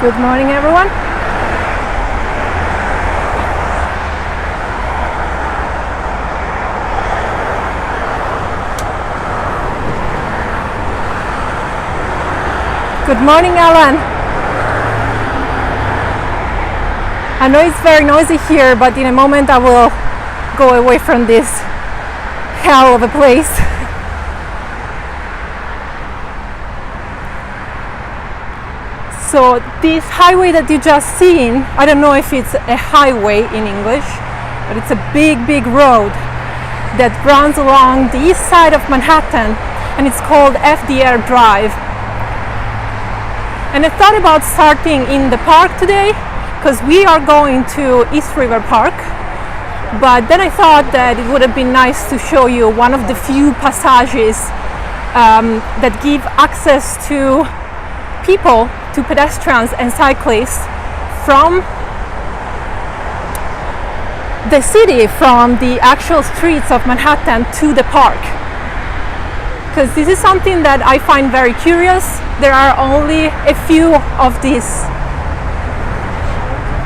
Good morning, everyone. Good morning, Alan. I know it's very noisy here, but in a moment I will go away from this hell of a place. So this highway that you just seen, I don't know if it's a highway in English, but it's a big road that runs along the east side of Manhattan, and it's called FDR Drive. And I thought about starting in the park today because we are going to East River Park, but then I thought that it would have been nice to show you one of the few passages that give access to people, to pedestrians and cyclists from the city, from the actual streets of Manhattan to the park. Because this is something that I find very curious. There are only a few of these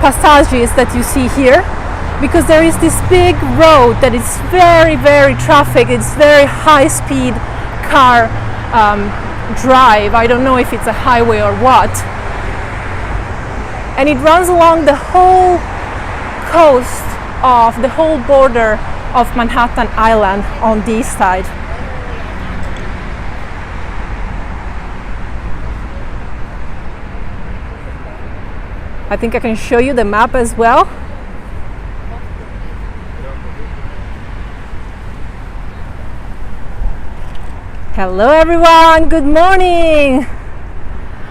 passages that you see here, because there is this big road that is very traffic. It's very high speed car drive. I don't know if it's a highway or what, and it runs along the whole coast of the whole border of Manhattan Island on this side. I think I can show you the map as well. Hello everyone, good morning.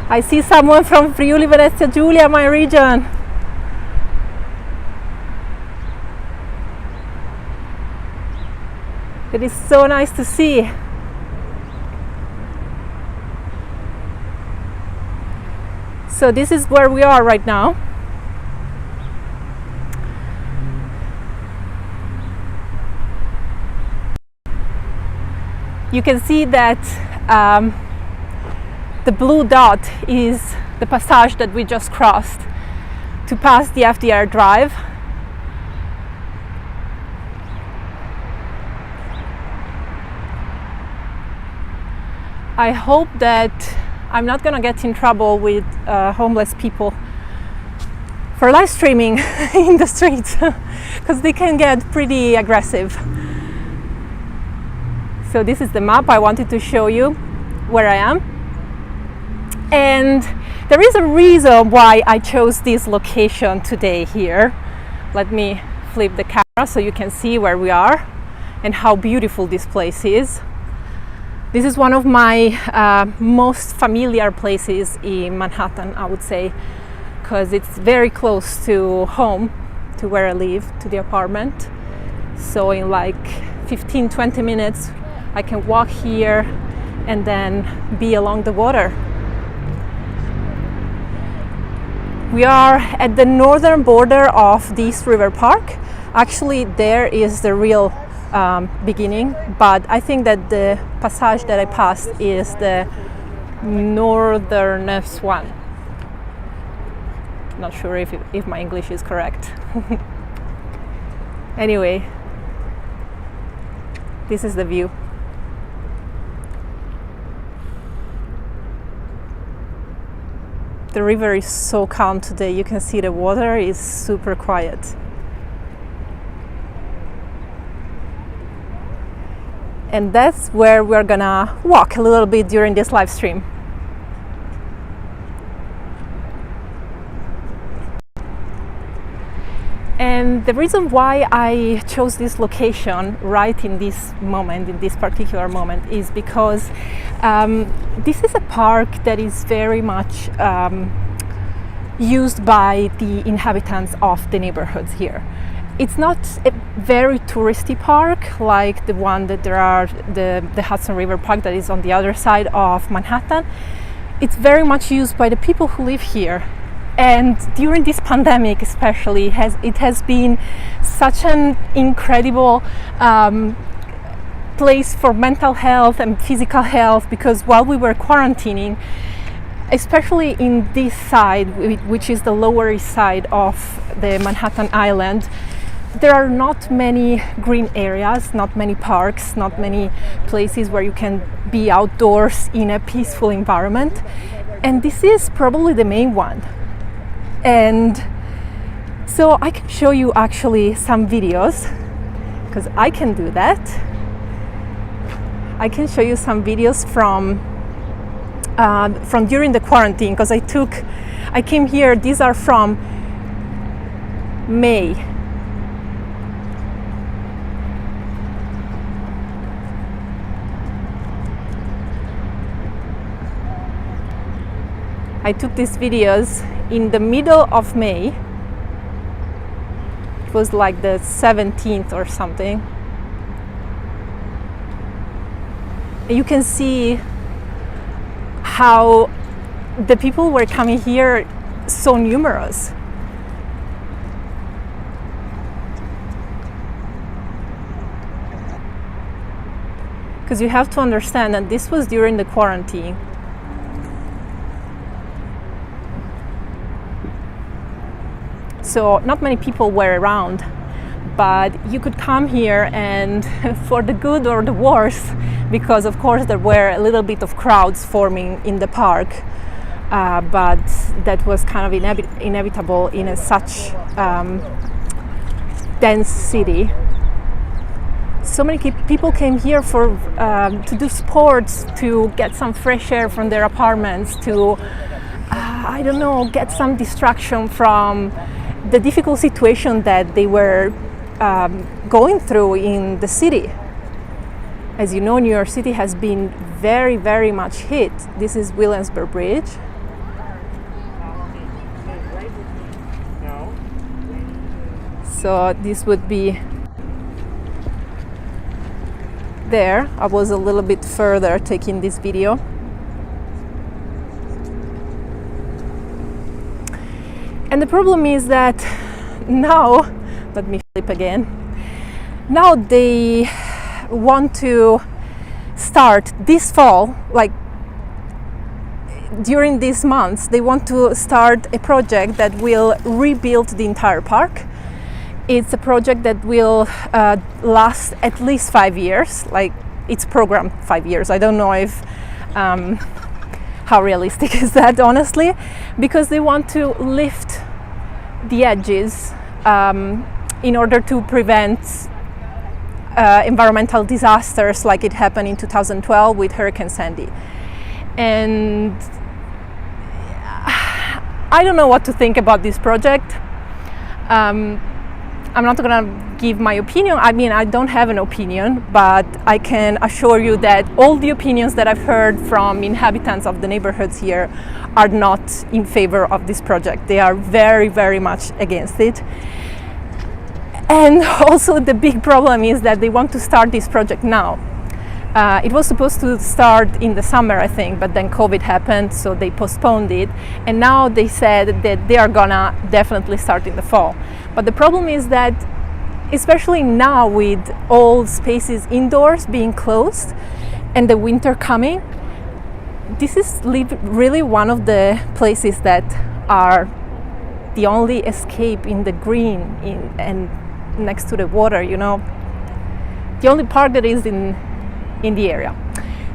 I see someone from Friuli Venezia Giulia, my region. It is so nice to see. So this is where we are right now. You can see that the blue dot is the passage that we just crossed to pass the FDR Drive. I hope that I'm not gonna get in trouble with homeless people for live streaming in the streets, because they can get pretty aggressive. So this is the map. I wanted to show you where I am, and there is a reason why I chose this location today here. Let me flip the camera so you can see where we are and how beautiful this place is. This is one of my most familiar places in Manhattan, I would say, because it's very close to home, to where I live, to the apartment. So in like 15-20 minutes I can walk here and then be along the water. We are at the northern border of the East River Park. Actually, there is the real beginning, but I think that the passage that I passed is the northernest one. Not sure if my English is correct. Anyway, this is the view. The river is so calm today. You can see the water is super quiet. And that's where we're gonna walk a little bit during this live stream. And the reason why I chose this location right in this moment, in this particular moment, is because this is a park that is very much used by the inhabitants of the neighborhoods here. It's not a very touristy park like the one that there are, the Hudson River Park that is on the other side of Manhattan. It's very much used by the people who live here. And during this pandemic especially, it has been such an incredible place for mental health and physical health, because while we were quarantining, especially in this side, which is the Lower East Side of the Manhattan Island. There are not many green areas, not many parks, not many places where you can be outdoors in a peaceful environment. And this is probably the main one. And so I can show you actually some videos, because I can do that. I can show you some videos from during the quarantine, because I came here. These are from May. I took these videos in the middle of May. It was like the 17th or something. You can see how the people were coming here so numerous. Because you have to understand that this was during the quarantine. So not many people were around, but you could come here, and for the good or the worse, because of course there were a little bit of crowds forming in the park, but that was kind of inevitable in such dense city. So many people came here for to do sports, to get some fresh air from their apartments, to I don't know, get some distraction from the difficult situation that they were going through in the city. As you know, New York City has been very, very much hit. This is Williamsburg Bridge. So this would be there. I was a little bit further taking this video. And the problem is that now, let me flip again, now they want to start this fall, like during these months, they want to start a project that will rebuild the entire park. It's a project that will last at least 5 years, like it's programmed 5 years. I don't know if how realistic is that, honestly, because they want to lift the edges in order to prevent environmental disasters like it happened in 2012 with Hurricane Sandy. And I don't know what to think about this project. I'm not going to give my opinion. I mean, I don't have an opinion, but I can assure you that all the opinions that I've heard from inhabitants of the neighborhoods here are not in favor of this project. They are very, very much against it. And also the big problem is that they want to start this project now. It was supposed to start in the summer, I think, but then COVID happened, so they postponed it. And now they said that they are gonna definitely start in the fall. But the problem is that, especially now with all spaces indoors being closed and the winter coming, this is really one of the places that are the only escape in the green and next to the water, you know, the only park that is in the area.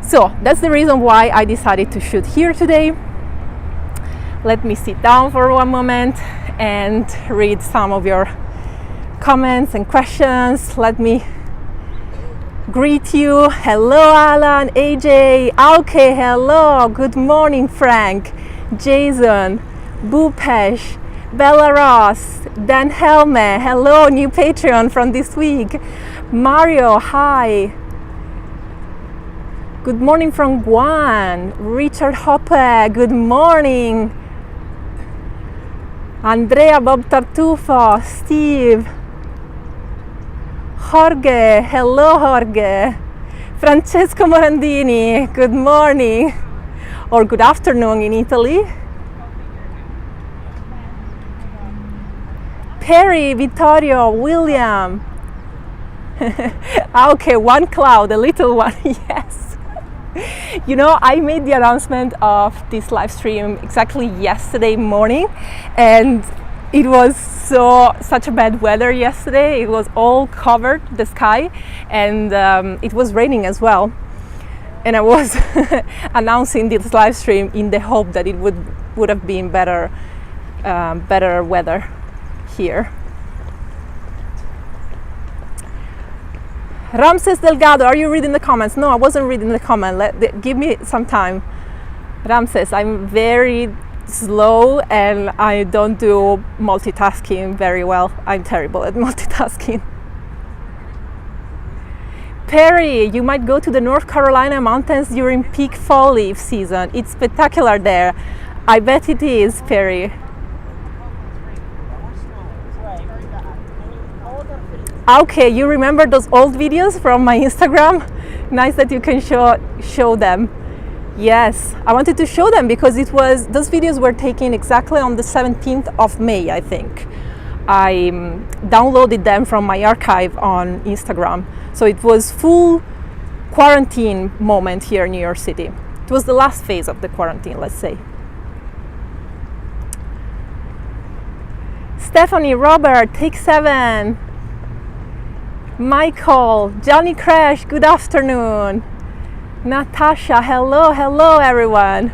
So that's the reason why I decided to shoot here today. Let me sit down for one moment and read some of your comments and questions. Let me greet you. Hello Alan, AJ, Auke, hello, good morning Frank, Jason, Bupesh, Bella Ross, Dan Helme, hello, new Patreon from this week, Mario, hi. Good morning from Guan, Richard Hoppe, good morning. Andrea Bob Tartufo, Steve, Jorge, hello Jorge. Francesco Morandini, good morning or good afternoon in Italy. Perry, Vittorio, William. Okay, one cloud, a little one, yes. You know, I made the announcement of this live stream exactly yesterday morning, and it was such a bad weather yesterday. It was all covered, the sky, and it was raining as well. And I was announcing this live stream in the hope that it would have been better weather here. Ramses Delgado, are you reading the comments? No, I wasn't reading the comment. Give me some time. Ramses, I'm very slow and I don't do multitasking very well. I'm terrible at multitasking. Perry, you might go to the North Carolina mountains during peak fall leaf season. It's spectacular there. I bet it is, Perry. Okay, you remember those old videos from my Instagram? Nice that you can show them. Yes, I wanted to show them because those videos were taken exactly on the 17th of May, I think. I downloaded them from my archive on Instagram. So it was full quarantine moment here in New York City. It was the last phase of the quarantine, let's say. Stephanie, Robert, take 7. Michael, Johnny Crash, good afternoon. Natasha, hello everyone.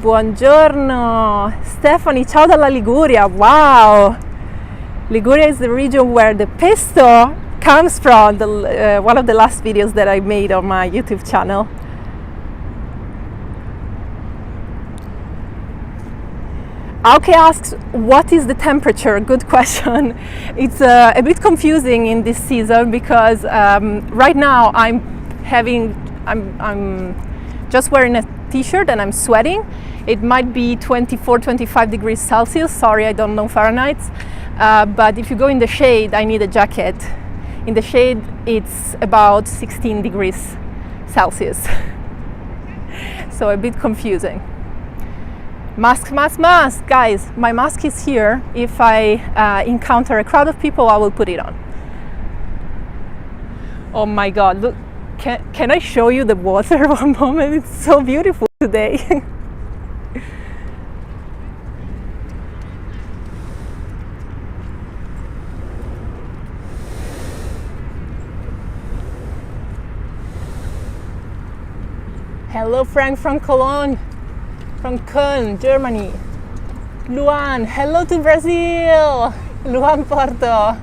Buongiorno. Stephanie, ciao dalla Liguria. Wow. Liguria is the region where the pesto comes from, one of the last videos that I made on my YouTube channel. Auke asks, what is the temperature? Good question. It's a bit confusing in this season because right now I'm just wearing a t-shirt and I'm sweating. It might be 24, 25 degrees Celsius. Sorry, I don't know Fahrenheit. But if you go in the shade, I need a jacket. In the shade, it's about 16 degrees Celsius. So a bit confusing. Mask, mask, mask, guys, my mask is here. If I encounter a crowd of people, I will put it on. Oh my God, look, can I show you the water one moment? It's so beautiful today. Hello, Frank from Cologne. From Köln, Germany. Luan, hello to Brazil. Luan Porto.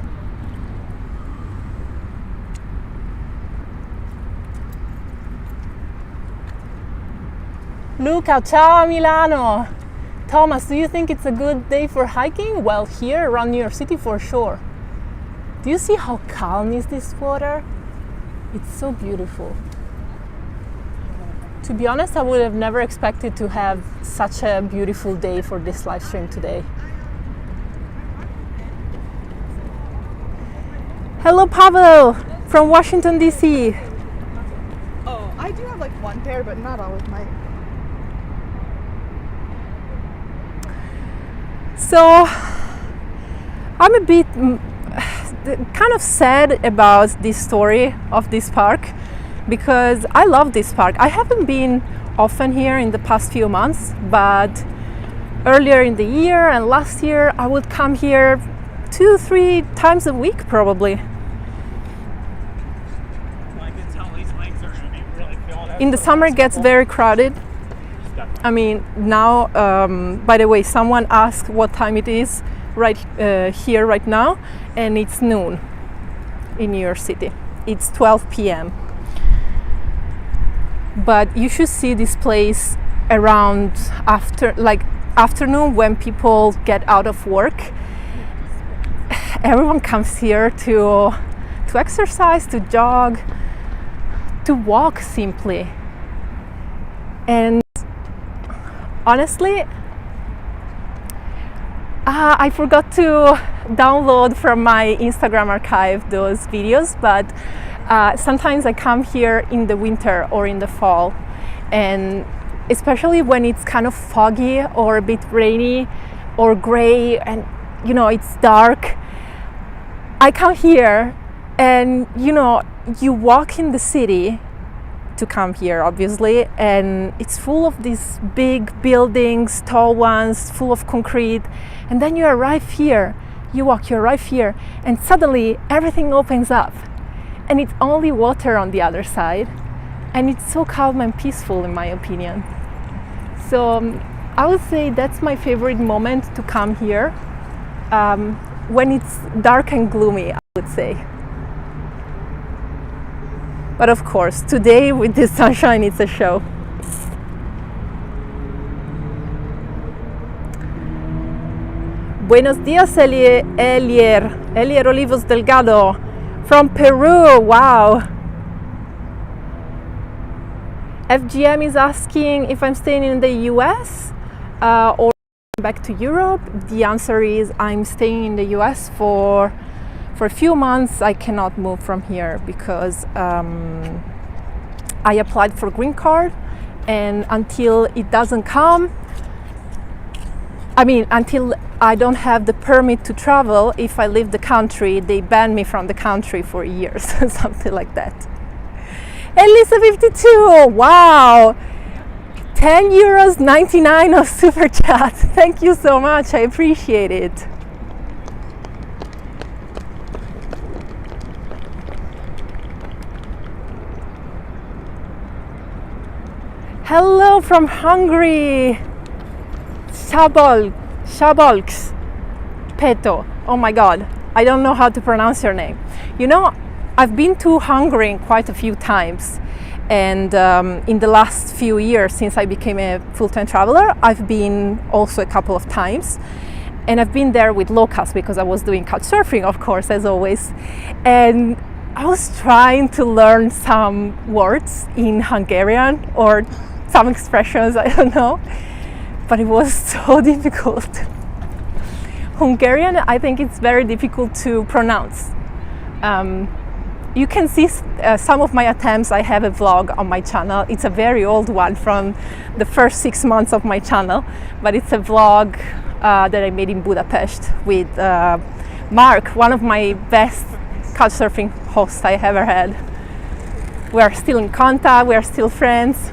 Luca, ciao Milano. Thomas, do you think it's a good day for hiking? Well, here around New York City for sure. Do you see how calm is this water? It's so beautiful. To be honest, I would have never expected to have such a beautiful day for this live stream today. Hello, Pavel from Washington, D.C. Oh, I do have like one pair, but not always my. So, I'm a bit kind of sad about this story of this park, because I love this park. I haven't been often here in the past few months, but earlier in the year and last year I would come here 2-3 times a week probably. In the summer it gets very crowded. I mean, now, by the way, someone asked what time it is right here right now, and it's noon in New York City. It's 12 p.m. But you should see this place around afternoon when people get out of work. Everyone comes here to exercise, to jog, to walk simply. And honestly, I forgot to download from my Instagram archive those videos, but sometimes I come here in the winter or in the fall, and especially when it's kind of foggy or a bit rainy or gray and it's dark, I come here And you walk in the city to come here, obviously, and it's full of these big buildings, tall ones, full of concrete. And then you arrive here, you arrive here, and suddenly everything opens up, and it's only water on the other side, and it's so calm and peaceful, in my opinion. So I would say that's my favorite moment to come here, when it's dark and gloomy, I would say. But of course, today with this sunshine, it's a show. Buenos días, Elier Olivos Delgado from Peru. Wow. FGM is asking if I'm staying in the US or back to Europe. The answer is I'm staying in the US for a few months. I cannot move from here because I applied for green card, and until it doesn't come, until I don't have the permit to travel, if I leave the country, they ban me from the country for years, something like that. Elisa52, wow! €10.99 of super chat. Thank you so much, I appreciate it. Hello from Hungary, Shabolks Peto. Oh my God, I don't know how to pronounce your name. I've been to Hungary quite a few times, and in the last few years since I became a full-time traveler, I've been also a couple of times, and I've been there with locals because I was doing couchsurfing, of course, as always, and I was trying to learn some words in Hungarian or some expressions, I don't know, but it was so difficult. Hungarian, I think it's very difficult to pronounce. You can see some of my attempts. I have a vlog on my channel. It's a very old one from the first 6 months of my channel, but it's a vlog that I made in Budapest with Mark, one of my best couchsurfing hosts I ever had. We are still in contact, we are still friends.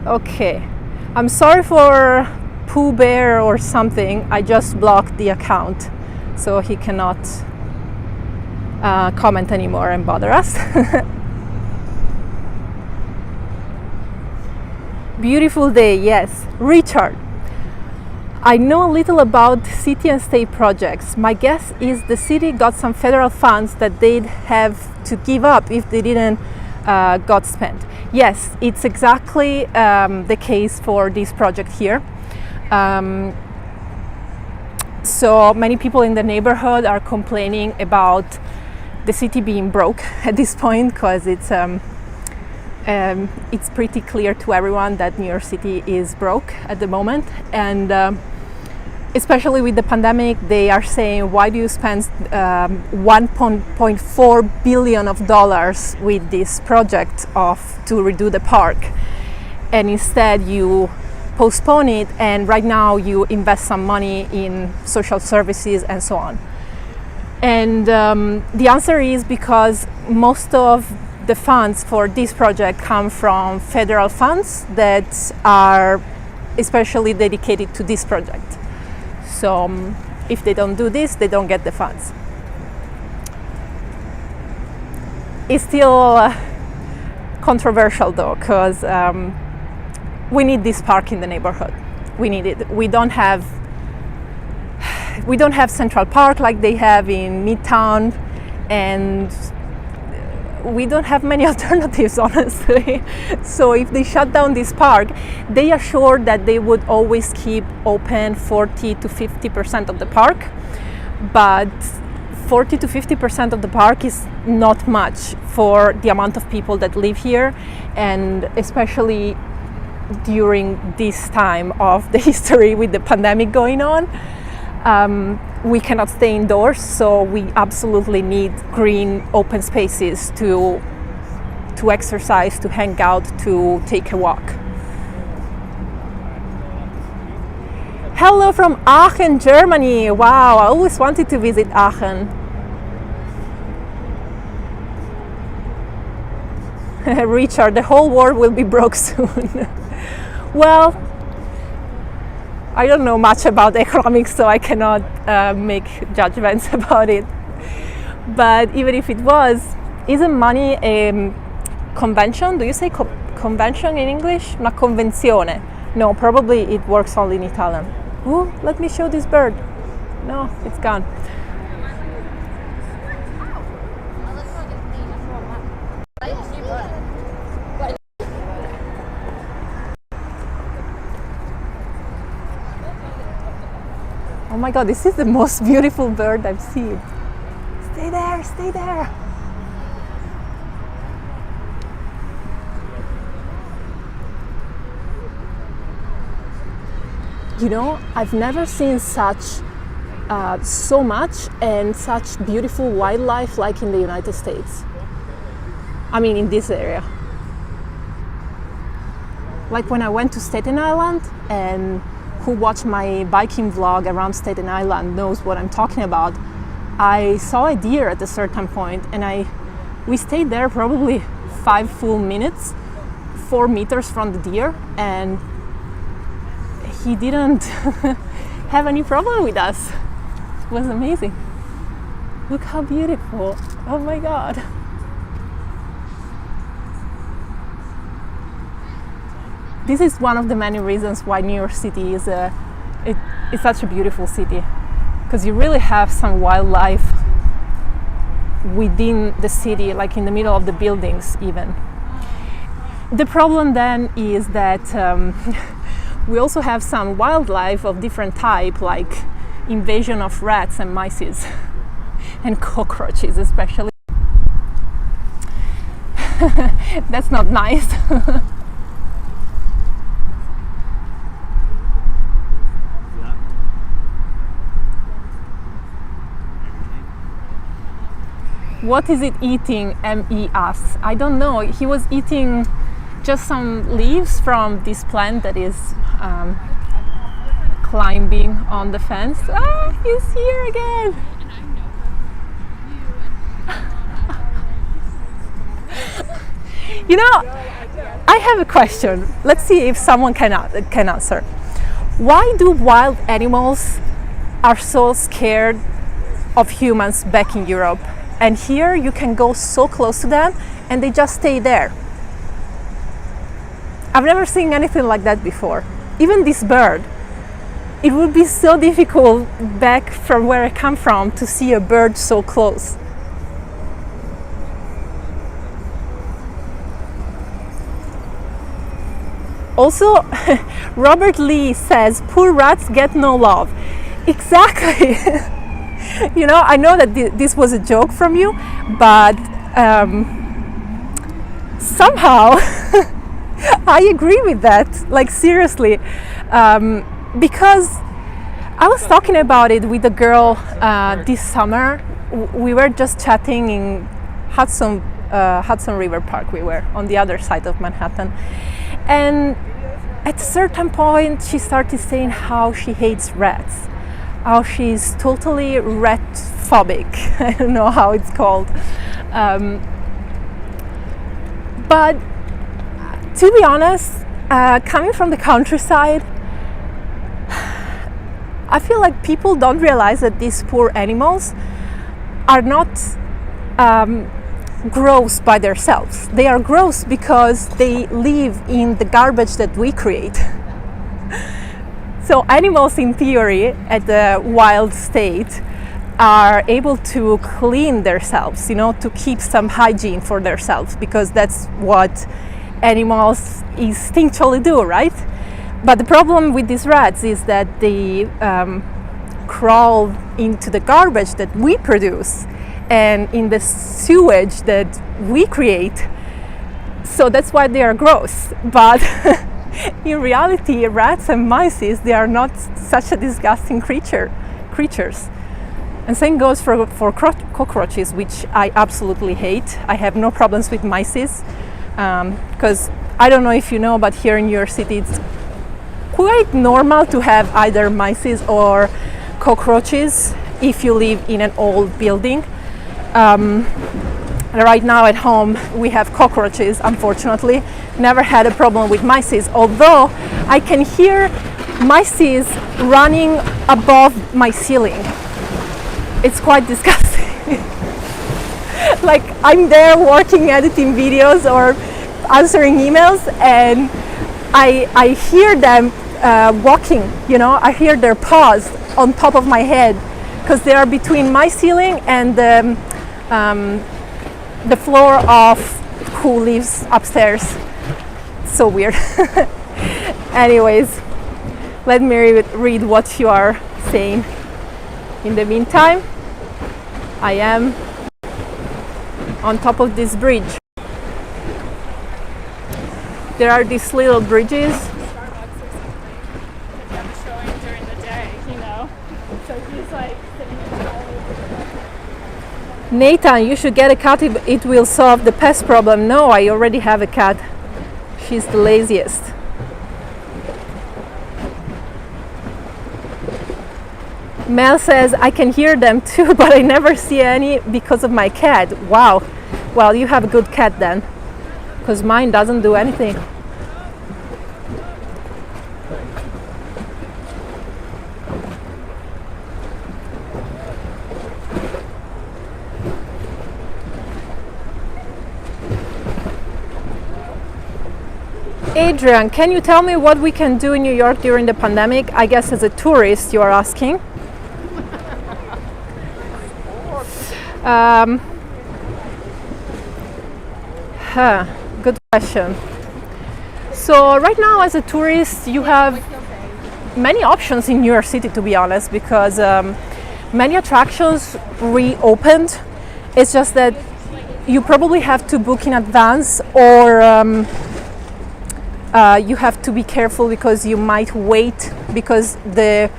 Okay, I'm sorry for Pooh Bear or something. I just blocked the account so he cannot comment anymore and bother us. Beautiful day, yes. Richard, I know a little about city and state projects. My guess is the city got some federal funds that they'd have to give up if they didn't got spent. Yes, it's exactly the case for this project here. So many people in the neighborhood are complaining about the city being broke at this point, because it's pretty clear to everyone that New York City is broke at the moment, and especially with the pandemic, they are saying, why do you spend $1.4 billion with this project to redo the park, and instead you postpone it, and right now you invest some money in social services and so on. And the answer is because most of the funds for this project come from federal funds that are especially dedicated to this project. So if they don't do this, they don't get the funds. It's still controversial though, because we need this park in the neighborhood. We need it. We don't have Central Park like they have in Midtown, and we don't have many alternatives, honestly. So if they shut down this park, they assured that they would always keep open 40 to 50% of the park, but 40 to 50% of the park is not much for the amount of people that live here, and especially during this time of the history with the pandemic going on. We cannot stay indoors, so we absolutely need green open spaces to exercise, to hang out, to take a walk. Hello from Aachen, Germany. Wow, I always wanted to visit Aachen. Richard, the whole world will be broke soon. Well, I don't know much about economics, so I cannot make judgments about it. But even if it was, isn't money a convention? Do you say convention in English? Una convenzione. No, probably it works only in Italian. Ooh, let me show this bird. No, it's gone. Oh my God, this is the most beautiful bird I've seen. Stay there, stay there. You know, I've never seen so much and such beautiful wildlife like in the United States. I mean, in this area. Like when I went to Staten Island, and who watched my biking vlog around Staten Island knows what I'm talking about. I saw a deer at a certain point, and we stayed there probably 5 full minutes, 4 meters from the deer, and he didn't have any problem with us. It was amazing. Look how beautiful. Oh my God. This is one of the many reasons why New York City is it's such a beautiful city, because you really have some wildlife within the city, like in the middle of the buildings even. The problem then is that we also have some wildlife of different type, like invasion of rats and mice and cockroaches especially. That's not nice. What is it eating? M.E. asks. I don't know. He was eating just some leaves from this plant that is climbing on the fence. Ah, he's here again. You know, I have a question. Let's see if someone can answer. Why do wild animals are so scared of humans back in Europe? And here you can go so close to them and they just stay there. I've never seen anything like that before. Even this bird. It would be so difficult back from where I come from to see a bird so close. Also, Robert Lee says, poor rats get no love. Exactly. You know, I know that this was a joke from you, but somehow I agree with that, like seriously, because I was talking about it with a girl this summer. We were just chatting in Hudson River Park. We were on the other side of Manhattan, and at a certain point she started saying how she hates rats, how she's totally rat phobic. I don't know how it's called, but to be honest, coming from the countryside, I feel like people don't realize that these poor animals are not gross by themselves. They are gross because they live in the garbage that we create. So animals, in theory, at the wild state, are able to clean themselves, you know, to keep some hygiene for themselves, because that's what animals instinctually do, right? But the problem with these rats is that they crawl into the garbage that we produce and in the sewage that we create. So that's why they are gross. But in reality, rats and mice, they are not such a disgusting creatures. And same goes for cockroaches, which I absolutely hate. I have no problems with mice, because I don't know if you know, but here in New York City, it's quite normal to have either mice or cockroaches if you live in an old building. Right now at home we have cockroaches, unfortunately. Never had a problem with mice, although I can hear mice running above my ceiling. It's quite disgusting. Like I'm there working, editing videos or answering emails, and I hear them walking, you know, I hear their paws on top of my head, because they are between my ceiling and the floor of who lives upstairs. So weird. Anyways, let me read what you are saying. In the meantime, I am on top of this bridge. There are these little bridges. Starbucks or something. If I'm showing during the day, you know. So he's like sitting all over. Nathan, you should get a cat. It will solve the pest problem. No, I already have a cat. She's the laziest. Mel says, I can hear them too, but I never see any because of my cat. Wow. Well, you have a good cat then, because mine doesn't do anything. Adrian, can you tell me what we can do in New York during the pandemic? I guess as a tourist you are asking. Good question. So right now as a tourist you have many options in New York City, to be honest, because many attractions reopened. It's just that you probably have to book in advance, or you have to be careful because you might wait because the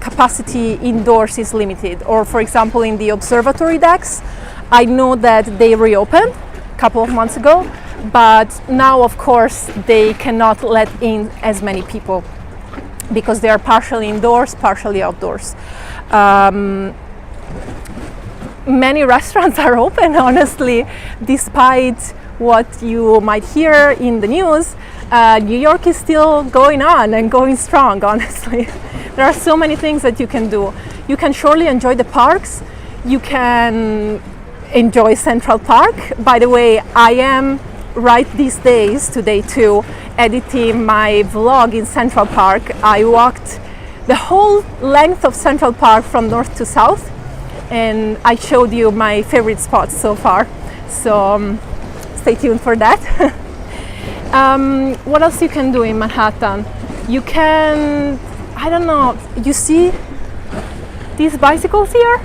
capacity indoors is limited. Or for example, in the observatory decks, I know that they reopened a couple of months ago, but now of course they cannot let in as many people because they are partially indoors, partially outdoors. Many restaurants are open, honestly, despite what you might hear in the news. New York is still going on and going strong, honestly. There are so many things that you can do. You can surely enjoy the parks. You can enjoy Central Park. By the way, I am right these days, today too, editing my vlog in Central Park. I walked the whole length of Central Park from north to south, and I showed you my favorite spots so far. So stay tuned for that. What else you can do in Manhattan? You can, I don't know, you see these bicycles here?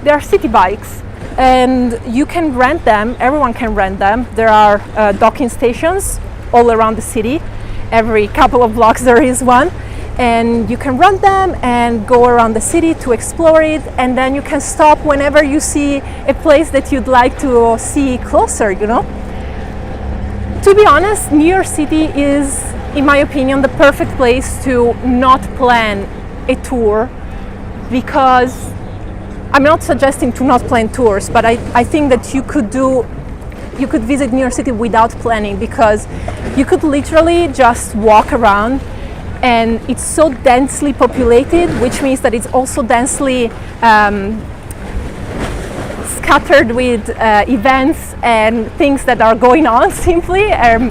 They are city bikes, and you can rent them. Everyone can rent them. There are docking stations all around the city. Every couple of blocks there is one, and you can rent them and go around the city to explore it, and then you can stop whenever you see a place that you'd like to see closer, you know. To be honest, New York City is, in my opinion, the perfect place to not plan a tour, because I'm not suggesting to not plan tours, but I think that you could visit New York City without planning, because you could literally just walk around, and it's so densely populated, which means that it's also densely scattered with events and things that are going on, simply,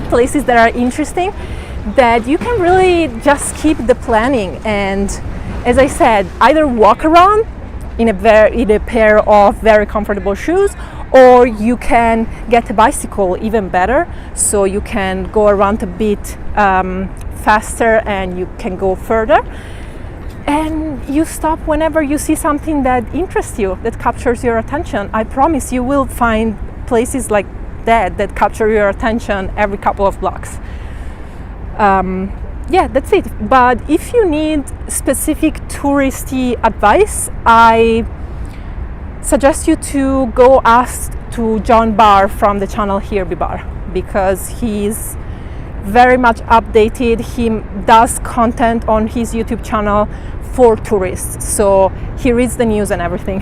places that are interesting, that you can really just keep the planning. And as I said, either walk around in a pair of very comfortable shoes, or you can get a bicycle, even better, so you can go around a bit faster and you can go further. And you stop whenever you see something that interests you, that captures your attention. I promise you will find places like that capture your attention every couple of blocks. yeah, that's it. But if you need specific touristy advice, I suggest you to go ask to John Barr from the channel Here Be Bar, because he's very much updated. He does content on his YouTube channel for tourists, so he reads the news and everything.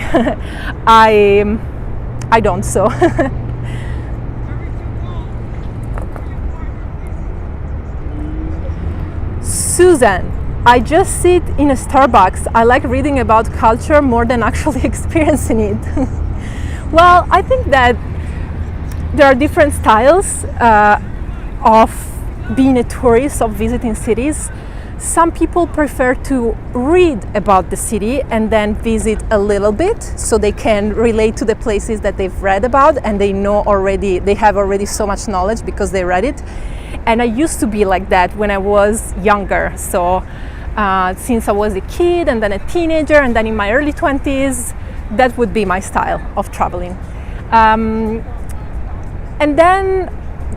I don't, so. Susan, I just sit in a Starbucks. I like reading about culture more than actually experiencing it. Well, I think that there are different styles of being a tourist, of visiting cities. Some people prefer to read about the city and then visit a little bit, so they can relate to the places that they've read about, and they have already so much knowledge because they read it. And I used to be like that when I was younger. So since I was a kid and then a teenager and then in my early 20s, that would be my style of traveling. And then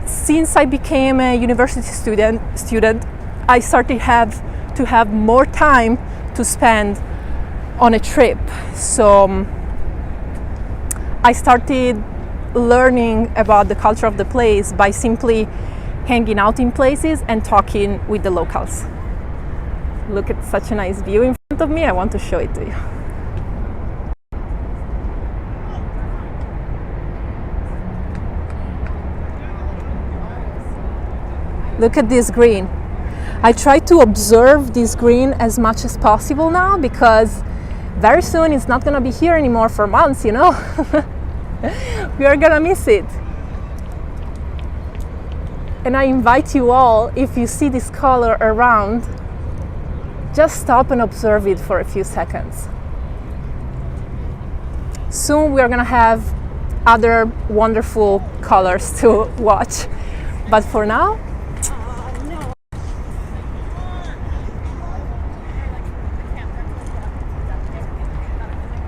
since I became a university student, I started to have more time to spend on a trip. So I started learning about the culture of the place by simply hanging out in places and talking with the locals. Look at such a nice view in front of me. I want to show it to you. Look at this green. I try to observe this green as much as possible now, because very soon it's not gonna be here anymore for months, you know. We are gonna miss it. And I invite you all, if you see this color around, just stop and observe it for a few seconds. Soon we are gonna have other wonderful colors to watch. But for now,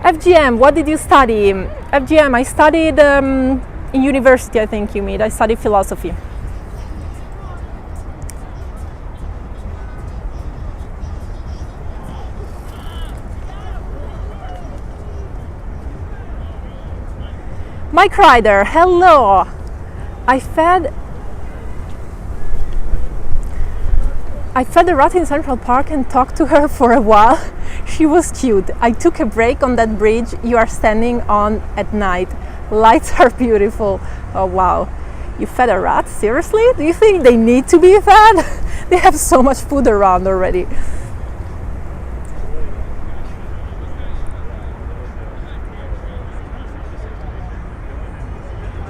FGM, what did you study? FGM, I studied in university, I think you mean. I studied philosophy. Mike Ryder, hello. I fed a rat in Central Park and talked to her for a while. She was cute. I took a break on that bridge you are standing on at night. Lights are beautiful. Oh wow. You fed a rat? Seriously? Do you think they need to be fed? They have so much food around already.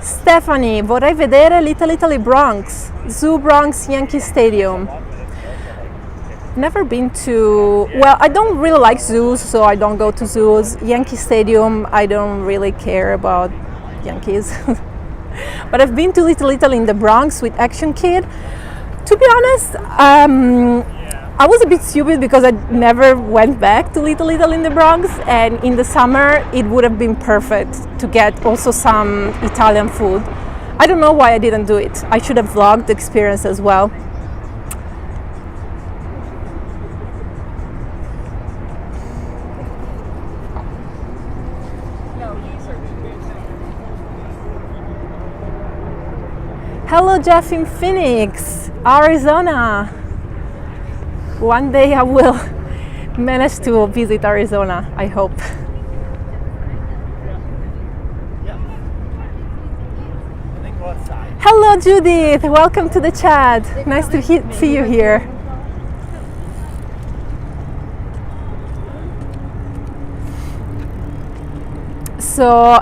Stephanie, vorrei vedere Little Italy Bronx, Zoo Bronx, Yankee Stadium. Never been to, well, I don't really like zoos, so I don't go to zoos. Yankee Stadium, I don't really care about Yankees. But I've been to Little Italy in the Bronx with Action Kid. To be honest, I was a bit stupid because I never went back to Little Italy in the Bronx, and in the summer it would have been perfect to get also some Italian food. I don't know why I didn't do it. I should have vlogged the experience as well. Hello, Jeff in Phoenix, Arizona. One day I will manage to visit Arizona, I hope. Hello, Judith. Welcome to the chat. Nice to see you here. So,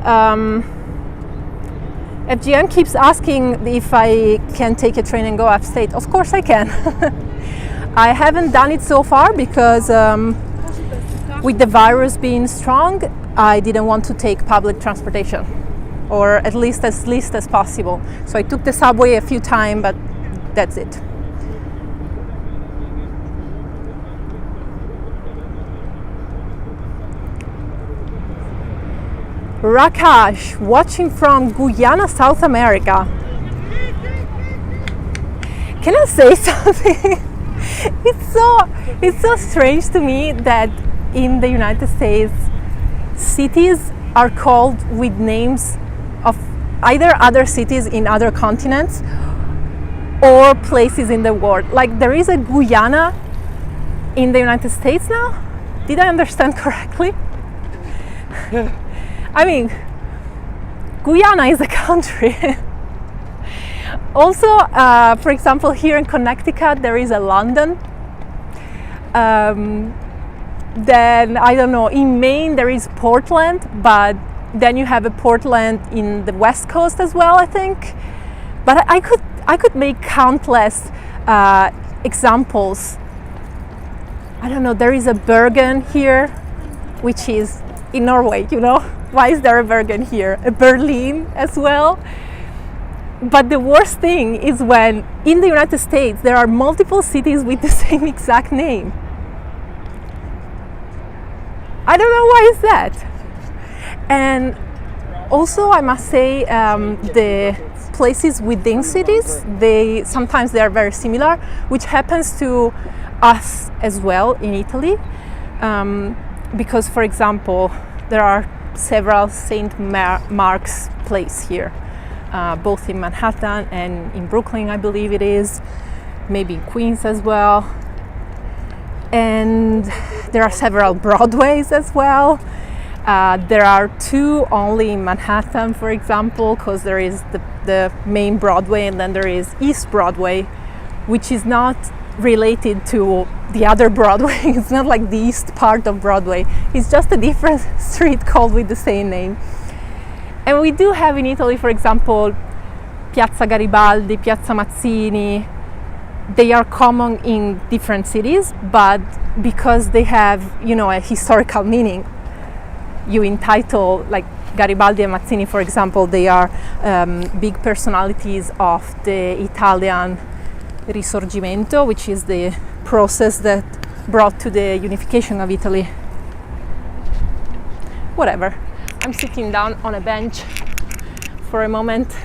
FGM keeps asking if I can take a train and go upstate. Of course I can. I haven't done it so far because with the virus being strong, I didn't want to take public transportation, or at least as possible. So I took the subway a few times, but that's it. Rakash, watching from Guyana, South America. Can I say something? it's so strange to me that in the United States, cities are called with names of either other cities in other continents or places in the world. Like there is a Guyana in the United States now. Did I understand correctly? I mean, Guyana is a country. Also, for example, here in Connecticut, there is a London. Then, I don't know, in Maine, there is Portland, but then you have a Portland in the West Coast as well, I think. But I could make countless examples. I don't know, there is a Bergen here, which is in Norway, you know. Why is there a Bergen here? A Berlin as well. But the worst thing is when in the United States there are multiple cities with the same exact name. I don't know why is that. And also I must say the places within cities, sometimes they are very similar, which happens to us as well in Italy. Because for example, there are several St. Mark's place here. Both in Manhattan and in Brooklyn, I believe it is, maybe in Queens as well. And there are several Broadways as well. There are two only in Manhattan, for example, because there is the main Broadway and then there is East Broadway, which is not related to the other Broadway. It's not like the east part of Broadway. It's just a different street called with the same name. And we do have in Italy, for example, Piazza Garibaldi, Piazza Mazzini. They are common in different cities, but because they have, you know, a historical meaning, you entitle, like Garibaldi and Mazzini, for example, they are big personalities of the Italian Risorgimento, which is the process that brought to the unification of Italy. Whatever. I'm sitting down on a bench for a moment.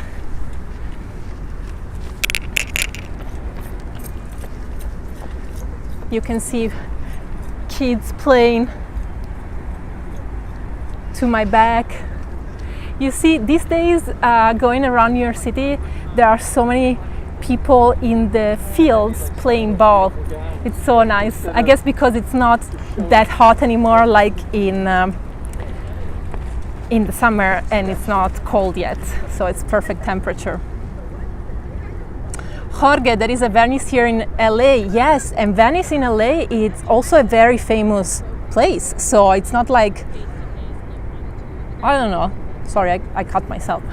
You can see kids playing to my back. You see, these days going around New York City, there are so many people in the fields playing ball. It's so nice. I guess because it's not that hot anymore like in the summer, and it's not cold yet, so it's perfect temperature. Jorge, there is a Venice here in LA. Yes, and Venice in LA, it's also a very famous place, so it's not like, I don't know, sorry, I cut myself.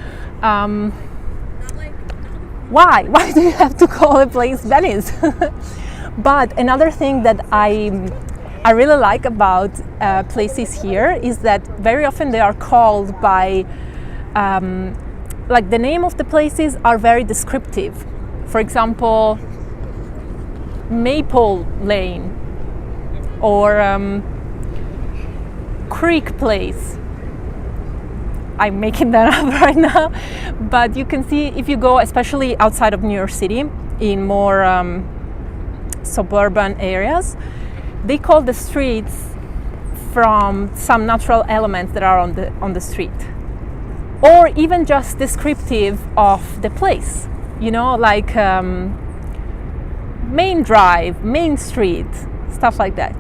Why do you have to call a place Venice? But another thing that I really like about places here is that very often they are called by, like the name of the places are very descriptive. For example, Maple Lane or Creek Place. I'm making that up right now, but you can see if you go, especially outside of New York City, in more suburban areas, they call the streets from some natural elements that are on the street, or even just descriptive of the place. You know, like Main Drive, Main Street, stuff like that.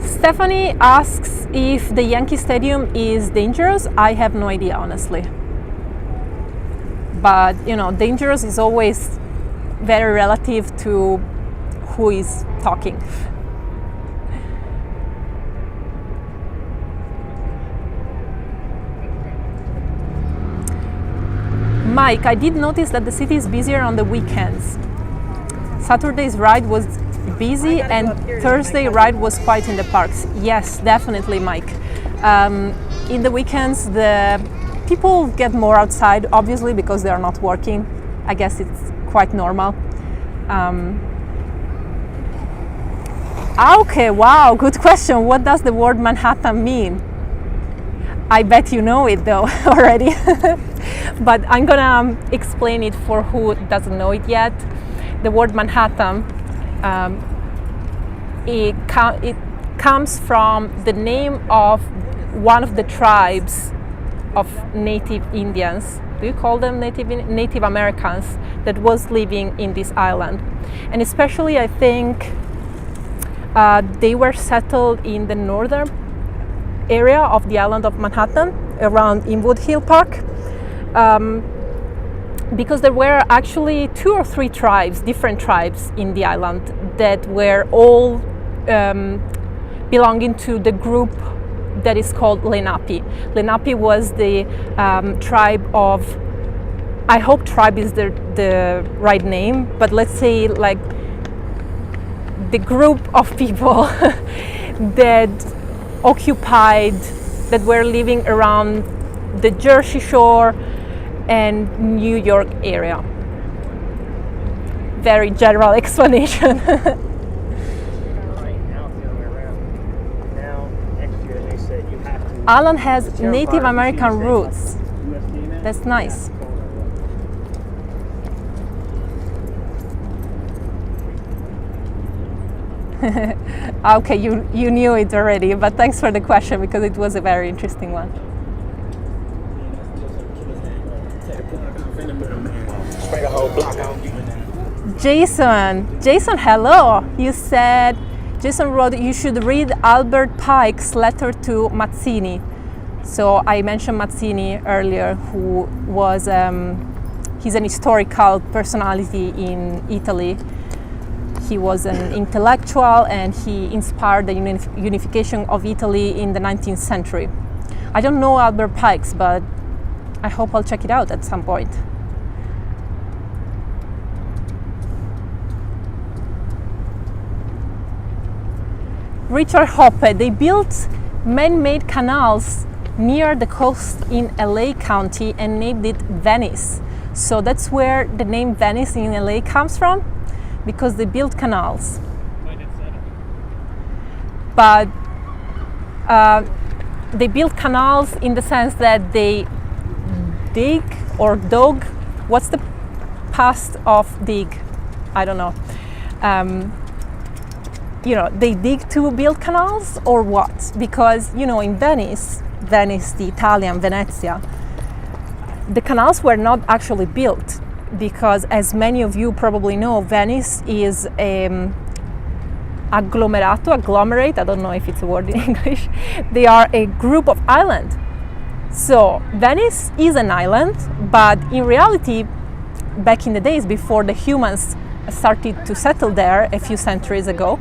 Stephanie asks if the Yankee Stadium is dangerous. I have no idea, honestly. But, you know, dangerous is always very relative to who is talking. Mike, I did notice that the city is busier on the weekends. Saturday's ride was busy and Thursday ride was quiet in the parks. Yes, definitely, Mike. In the weekends, the people get more outside, obviously, because they are not working. I guess it's quite normal. Okay, wow, good question. What does the word Manhattan mean? I bet you know it though already. But I'm gonna explain it for who doesn't know it yet. The word Manhattan, it comes from the name of one of the tribes of native Indians. Do you call them Native Americans that was living in this island? And especially I think they were settled in the northern area of the island of Manhattan around Inwood Hill Park, because there were actually 2 or 3 tribes, different tribes in the island that were all belonging to the group that is called Lenape. Lenape was the tribe of, I hope tribe is the right name, but let's say like the group of people that occupied, that were living around the Jersey Shore and New York area. Very general explanation. Alan has Native American roots. That's nice. Okay, you knew it already, but thanks for the question because it was a very interesting one. Jason, hello. You said, Jason wrote, you should read Albert Pike's letter to Mazzini. So I mentioned Mazzini earlier, who was, he's an historical personality in Italy. He was an intellectual and he inspired the unification of Italy in the 19th century. I don't know Albert Pike's, but I hope I'll check it out at some point. Richard Hoppe, they built man-made canals near the coast in LA County and named it Venice. So that's where the name Venice in LA comes from, because they built canals. But they built canals in the sense that they dig or dug. What's the past of dig? I don't know. They dig to build canals or what? Because, in Venice, the Italian Venezia, the canals were not actually built because, as many of you probably know, Venice is agglomerate, I don't know if it's a word in English. They are a group of islands. So Venice is an island, but in reality, back in the days before the humans started to settle there a few centuries ago,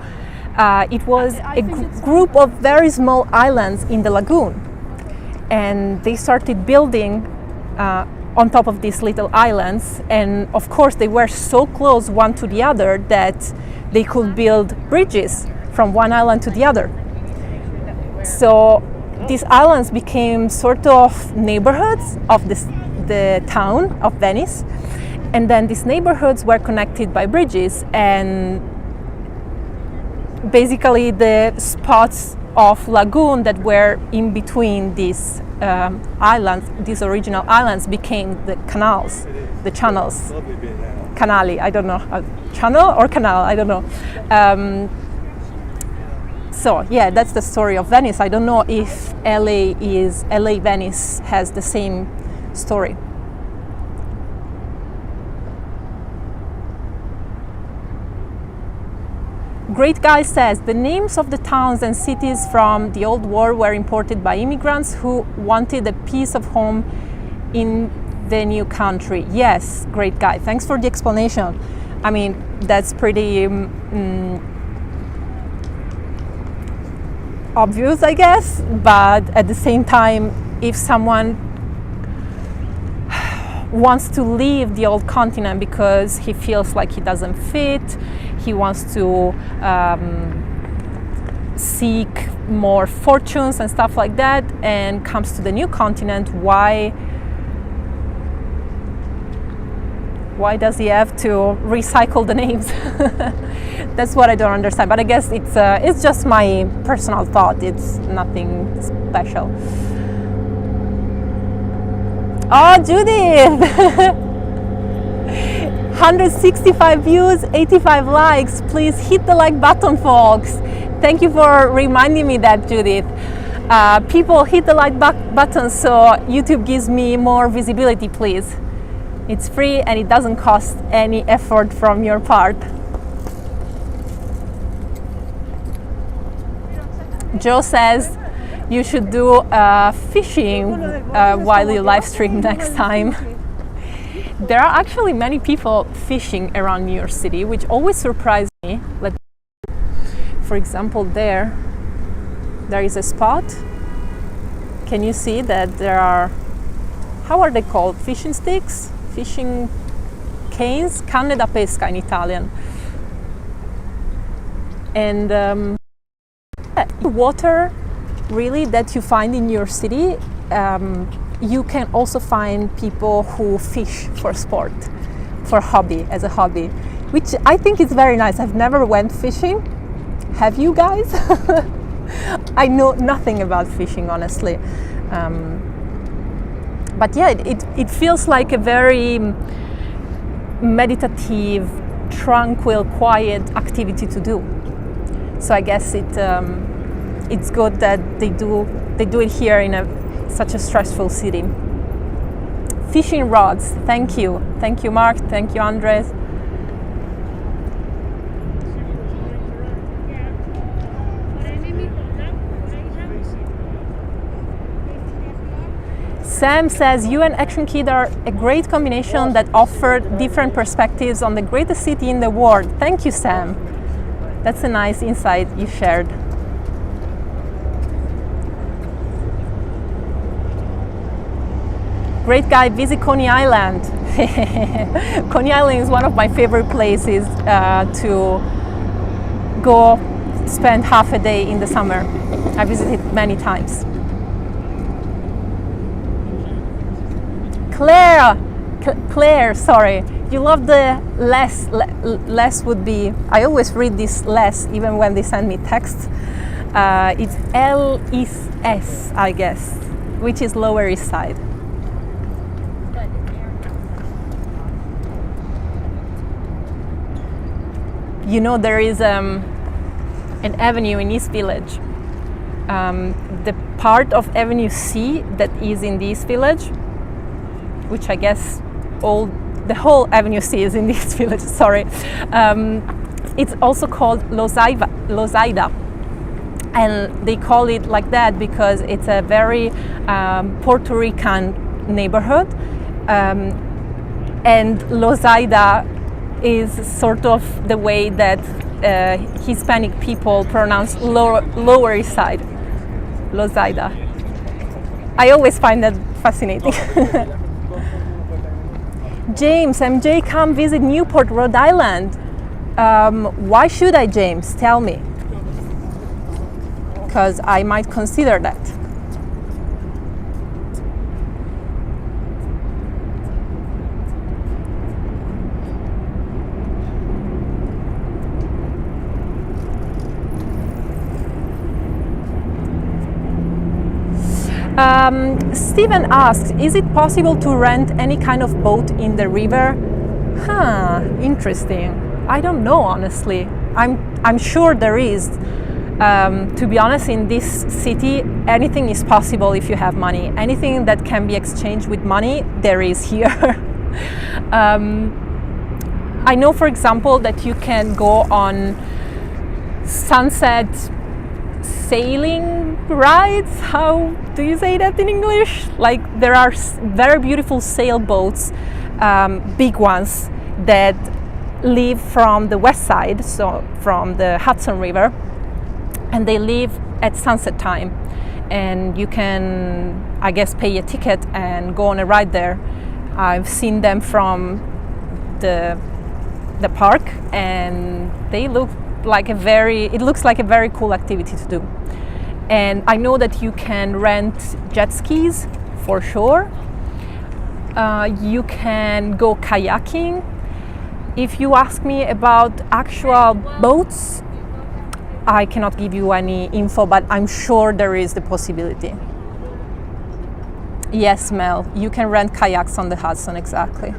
it was a group of very small islands in the lagoon. And they started building on top of these little islands, and of course they were so close one to the other that they could build bridges from one island to the other. So these islands became sort of neighborhoods of the town of Venice, and then these neighborhoods were connected by bridges, and basically the spots of lagoon that were in between these islands, these original islands, became the canals, the channels. Canali, I don't know, channel or canal, I don't know. So yeah, that's the story of Venice. I don't know if LA Venice has the same story. Great Guy says, the names of the towns and cities from the old war were imported by immigrants who wanted a piece of home in the new country. Yes, Great Guy, thanks for the explanation. I mean, that's pretty obvious, I guess, but at the same time, if someone wants to leave the old continent because he feels like he doesn't fit, he wants to seek more fortunes and stuff like that, and comes to the new continent, why does he have to recycle the names? That's what I don't understand, but I guess it's just my personal thought. It's nothing special. Oh, Judith! 165 views, 85 likes. Please hit the like button, folks. Thank you for reminding me that, Judith. People hit the like button so YouTube gives me more visibility, please. It's free and it doesn't cost any effort from your part. Joe says you should do fishing while you live stream next time. There are actually many people fishing around New York City, which always surprises me. For example, there is a spot. Can you see that there are, how are they called? Fishing sticks? Fishing canes? Canne da pesca in Italian. And water really that you find in your city, you can also find people who fish for sport, for hobby, as a hobby, which I think is very nice. I've never went fishing. Have you guys? I know nothing about fishing, honestly. But yeah, it feels like a very meditative, tranquil, quiet activity to do. So I guess it's good that they do it here in such a stressful city. Fishing rods, thank you Mark, thank you Andres. Sam says you and Action Kid are a great combination that offer different perspectives on the greatest city in the world. Thank you, Sam. That's a nice insight you shared. Great guy, visit Coney Island. Coney Island is one of my favorite places to go spend half a day in the summer. I visited many times. Claire, sorry. You love the less. Less would be, I always read this less even when they send me texts. It's LES, I guess, which is Lower East Side. You know, there is an avenue in East Village. The part of Avenue C that is in the East Village, which I guess the whole Avenue C is in the East Village, sorry. It's also called Lozaida. And they call it like that because it's a very Puerto Rican neighborhood. And Lozaida is sort of the way that Hispanic people pronounce Lower East Side, Lozaida. I always find that fascinating. James, MJ, come visit Newport, Rhode Island. Why should I, James? Tell me. Because I might consider that. Stephen asks, is it possible to rent any kind of boat in the river? Interesting. I don't know, honestly. I'm sure there is. To be honest, in this city, anything is possible if you have money. Anything that can be exchanged with money, there is here. I know, for example, that you can go on sunset sailing rides. How do you say that in English? Like, there are very beautiful sailboats, big ones, that leave from the west side, so from the Hudson River, and they leave at sunset time, and you can, I guess, pay a ticket and go on a ride there. I've seen them from the park, and they look like it looks like a very cool activity to do. And I know that you can rent jet skis for sure. You can go kayaking. If you ask me about actual boats, I cannot give you any info, but I'm sure there is the possibility. Yes, Mel, you can rent kayaks on the Hudson, exactly.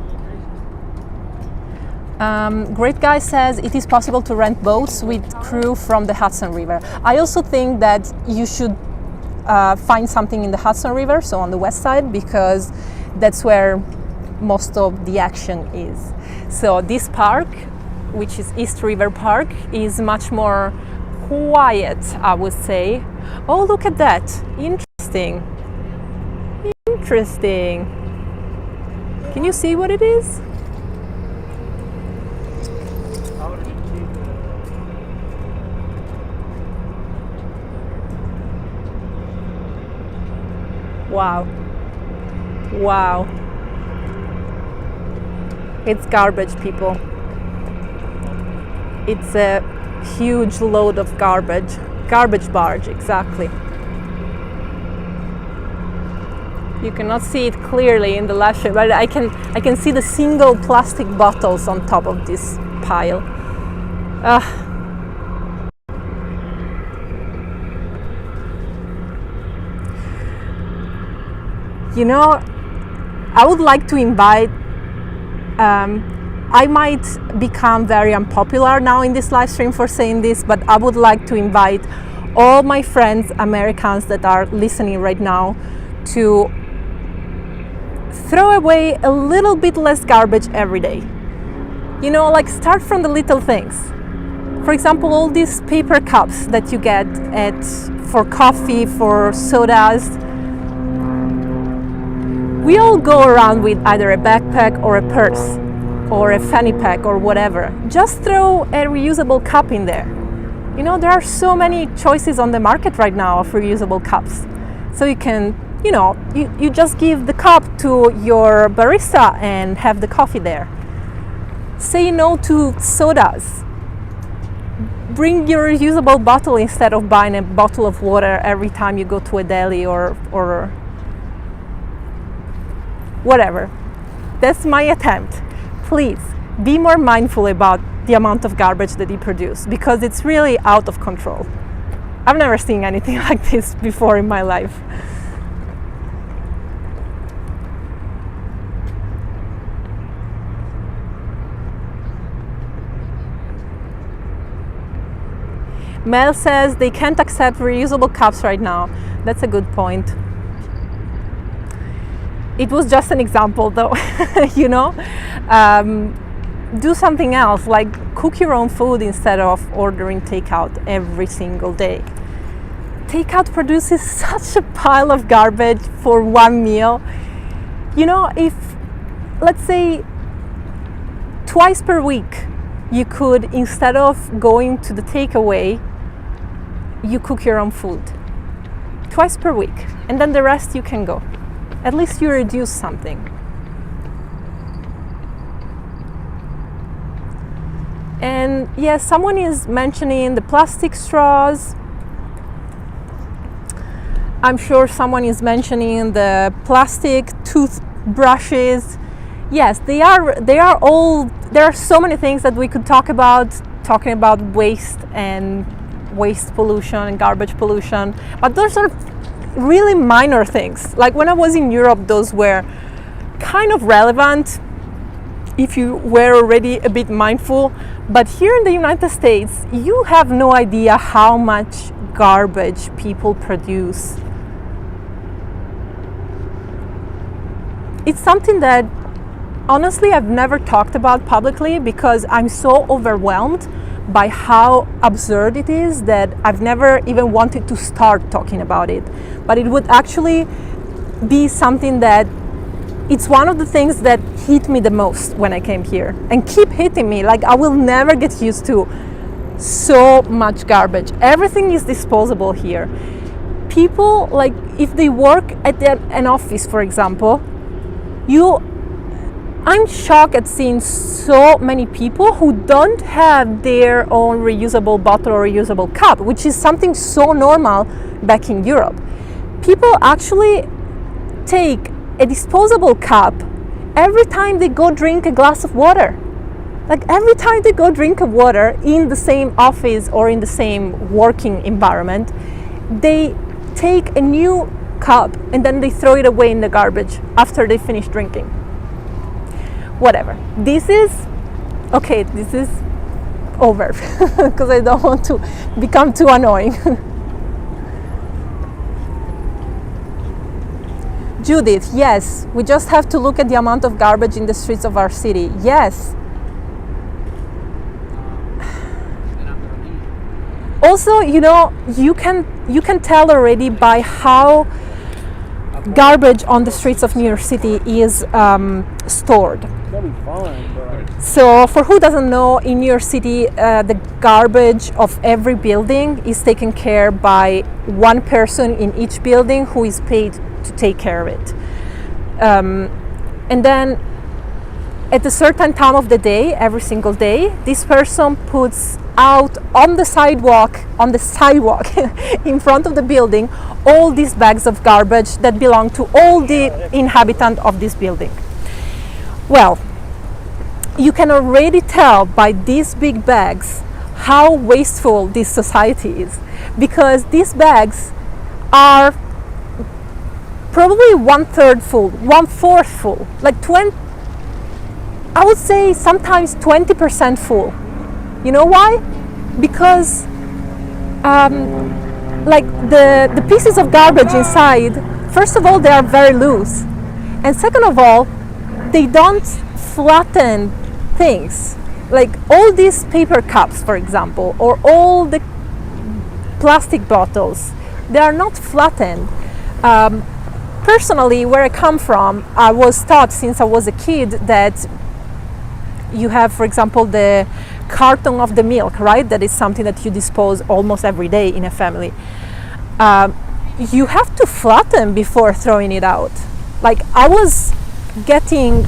Great Guy says it is possible to rent boats with crew from the Hudson River. I also think that you should find something in the Hudson River, so on the west side, because that's where most of the action is. So this park, which is East River Park, is much more quiet, I would say. Oh, look at that. Interesting. Interesting. Can you see what it is? Wow. Wow. It's garbage, people. It's a huge load of garbage. Garbage barge, exactly. You cannot see it clearly in the live stream, but I can see the single plastic bottles on top of this pile. You know, I would like to invite, I might become very unpopular now in this live stream for saying this, but I would like to invite all my friends, Americans that are listening right now, to throw away a little bit less garbage every day. You know, like start from the little things. For example, all these paper cups that you get for coffee, for sodas. We all go around with either a backpack or a purse or a fanny pack or whatever. Just throw a reusable cup in there. You know, there are so many choices on the market right now of reusable cups. So you can, you know, you just give the cup to your barista and have the coffee there. Say no to sodas. Bring your reusable bottle instead of buying a bottle of water every time you go to a deli or whatever. That's my attempt. Please be more mindful about the amount of garbage that you produce, because it's really out of control. I've never seen anything like this before in my life. Mel says they can't accept reusable cups right now. That's a good point. It was just an example though, you know? Do something else, like cook your own food instead of ordering takeout every single day. Takeout produces such a pile of garbage for one meal. You know, if, let's say, twice per week, you could, instead of going to the takeaway, you cook your own food. Twice per week, and then the rest you can go. At least you reduce something. And yes, someone is mentioning the plastic straws. I'm sure someone is mentioning the plastic toothbrushes. Yes, they are all, there are so many things that we could talk about, talking about waste and waste pollution and garbage pollution, but those are really minor things. Like when I was in Europe, those were kind of relevant if you were already a bit mindful. But here in the United States, you have no idea how much garbage people produce. It's something that honestly I've never talked about publicly because I'm so overwhelmed by how absurd it is that I've never even wanted to start talking about it. But it would actually be something that it's one of the things that hit me the most when I came here and keep hitting me. Like I will never get used to so much garbage. Everything is disposable here. People, like if they work at an office, for example, I'm shocked at seeing so many people who don't have their own reusable bottle or reusable cup, which is something so normal back in Europe. People actually take a disposable cup every time they go drink a glass of water. Like every time they go drink a water in the same office or in the same working environment, they take a new cup and then they throw it away in the garbage after they finish drinking. Whatever. This is over because I don't want to become too annoying. Judith, yes, we just have to look at the amount of garbage in the streets of our city. Yes. Also, you can tell already by how garbage on the streets of New York City is stored. So for who doesn't know, in New York City, the garbage of every building is taken care by one person in each building who is paid to take care of it. And then at a certain time of the day, every single day, this person puts out on the sidewalk in front of the building all these bags of garbage that belong to all the inhabitants of this building. Well, you can already tell by these big bags how wasteful this society is, because these bags are probably 1/3 full, 1/4 full, like 20, I would say sometimes 20% full. You know why? Because like the pieces of garbage inside, first of all, they are very loose, and second of all, they don't flatten things. Like all these paper cups, for example, or all the plastic bottles, they are not flattened. Personally, where I come from, I was taught since I was a kid that you have, for example, the carton of the milk, right? That is something that you dispose almost every day in a family. You have to flatten before throwing it out. Like I was getting,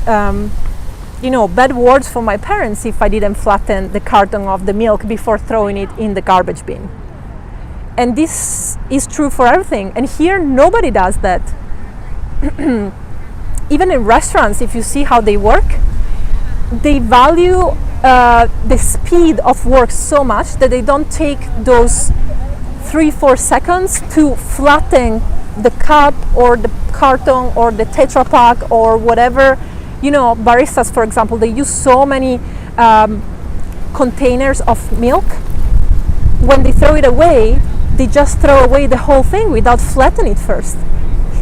bad words from my parents if I didn't flatten the carton of the milk before throwing it in the garbage bin. And this is true for everything. And here, nobody does that. Even in restaurants, if you see how they work, they value the speed of work so much that they don't take those 3-4 seconds to flatten the cup or the carton or the Tetra Pak or whatever. Baristas, for example, they use so many containers of milk. When they throw it away, they just throw away the whole thing without flattening it first.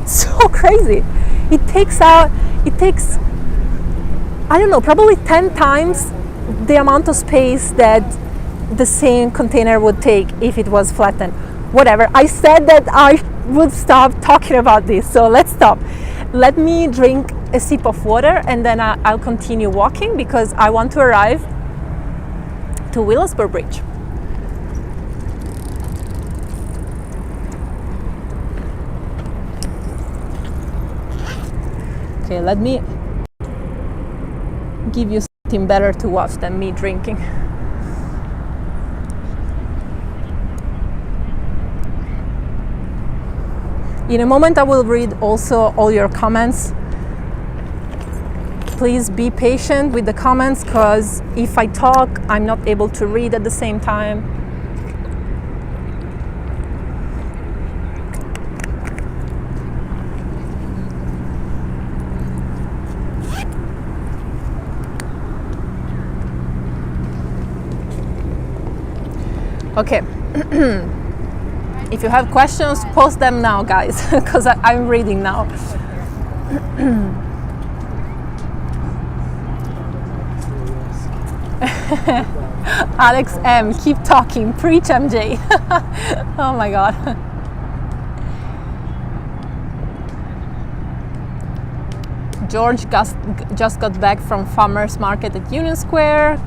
It's so crazy. It takes, I don't know, probably 10 times the amount of space that the same container would take if it was flattened. Whatever, I said that I would stop talking about this, so let's stop. Let me drink a sip of water and then I'll continue walking because I want to arrive to Williamsburg Bridge. Okay, let me give you something better to watch than me drinking. In a moment I will read also all your comments. Please be patient with the comments because if I talk, I'm not able to read at the same time. Okay. If you have questions, post them now, guys, because I'm reading now. Alex M, keep talking, preach, MJ. Oh my God. George just got back from farmers market at Union Square.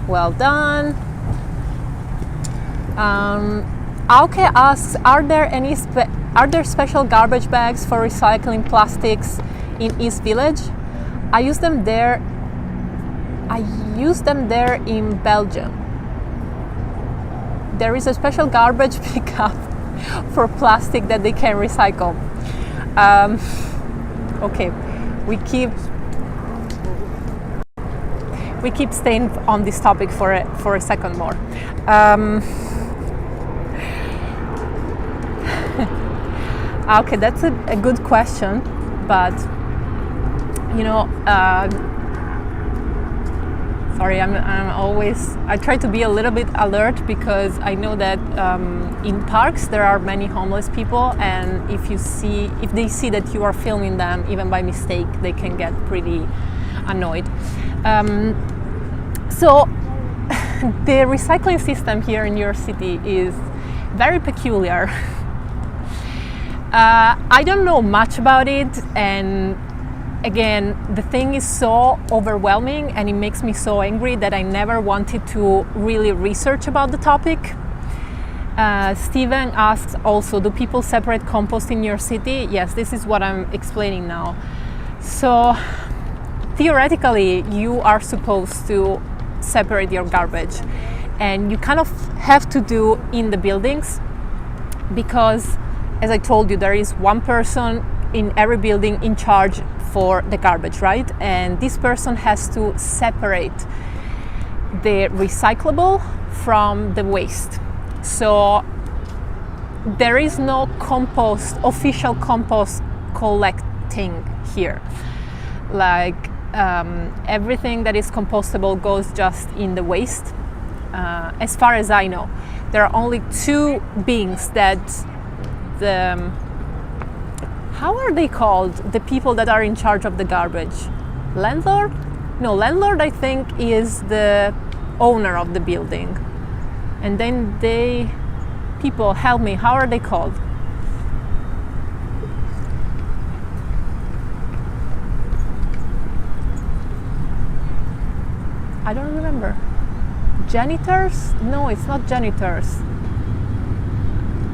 Well done. Auke asks, are there special garbage bags for recycling plastics in East Village? I use them there in Belgium. There is a special garbage pickup for plastic that they can recycle. Okay, we keep staying on this topic for a second more. Okay, that's a good question, but you know, sorry, I try to be a little bit alert because I know that in parks there are many homeless people, and if they see that you are filming them, even by mistake, they can get pretty annoyed. So the recycling system here in New York City is very peculiar. I don't know much about it, and again, the thing is so overwhelming and it makes me so angry that I never wanted to really research about the topic. Steven asks also, do people separate compost in your city? Yes, this is what I'm explaining now. So theoretically, you are supposed to separate your garbage, and you kind of have to do in the buildings because, as I told you, there is one person in every building in charge for the garbage, right? And this person has to separate the recyclable from the waste. So there is no official compost collecting here. Like everything that is compostable goes just in the waste. As far as I know, there are only two beings that how are they called? The people that are in charge of the garbage? Landlord? No, landlord I think is the owner of the building. And then people, help me, how are they called? I don't remember. Janitors? No, it's not janitors.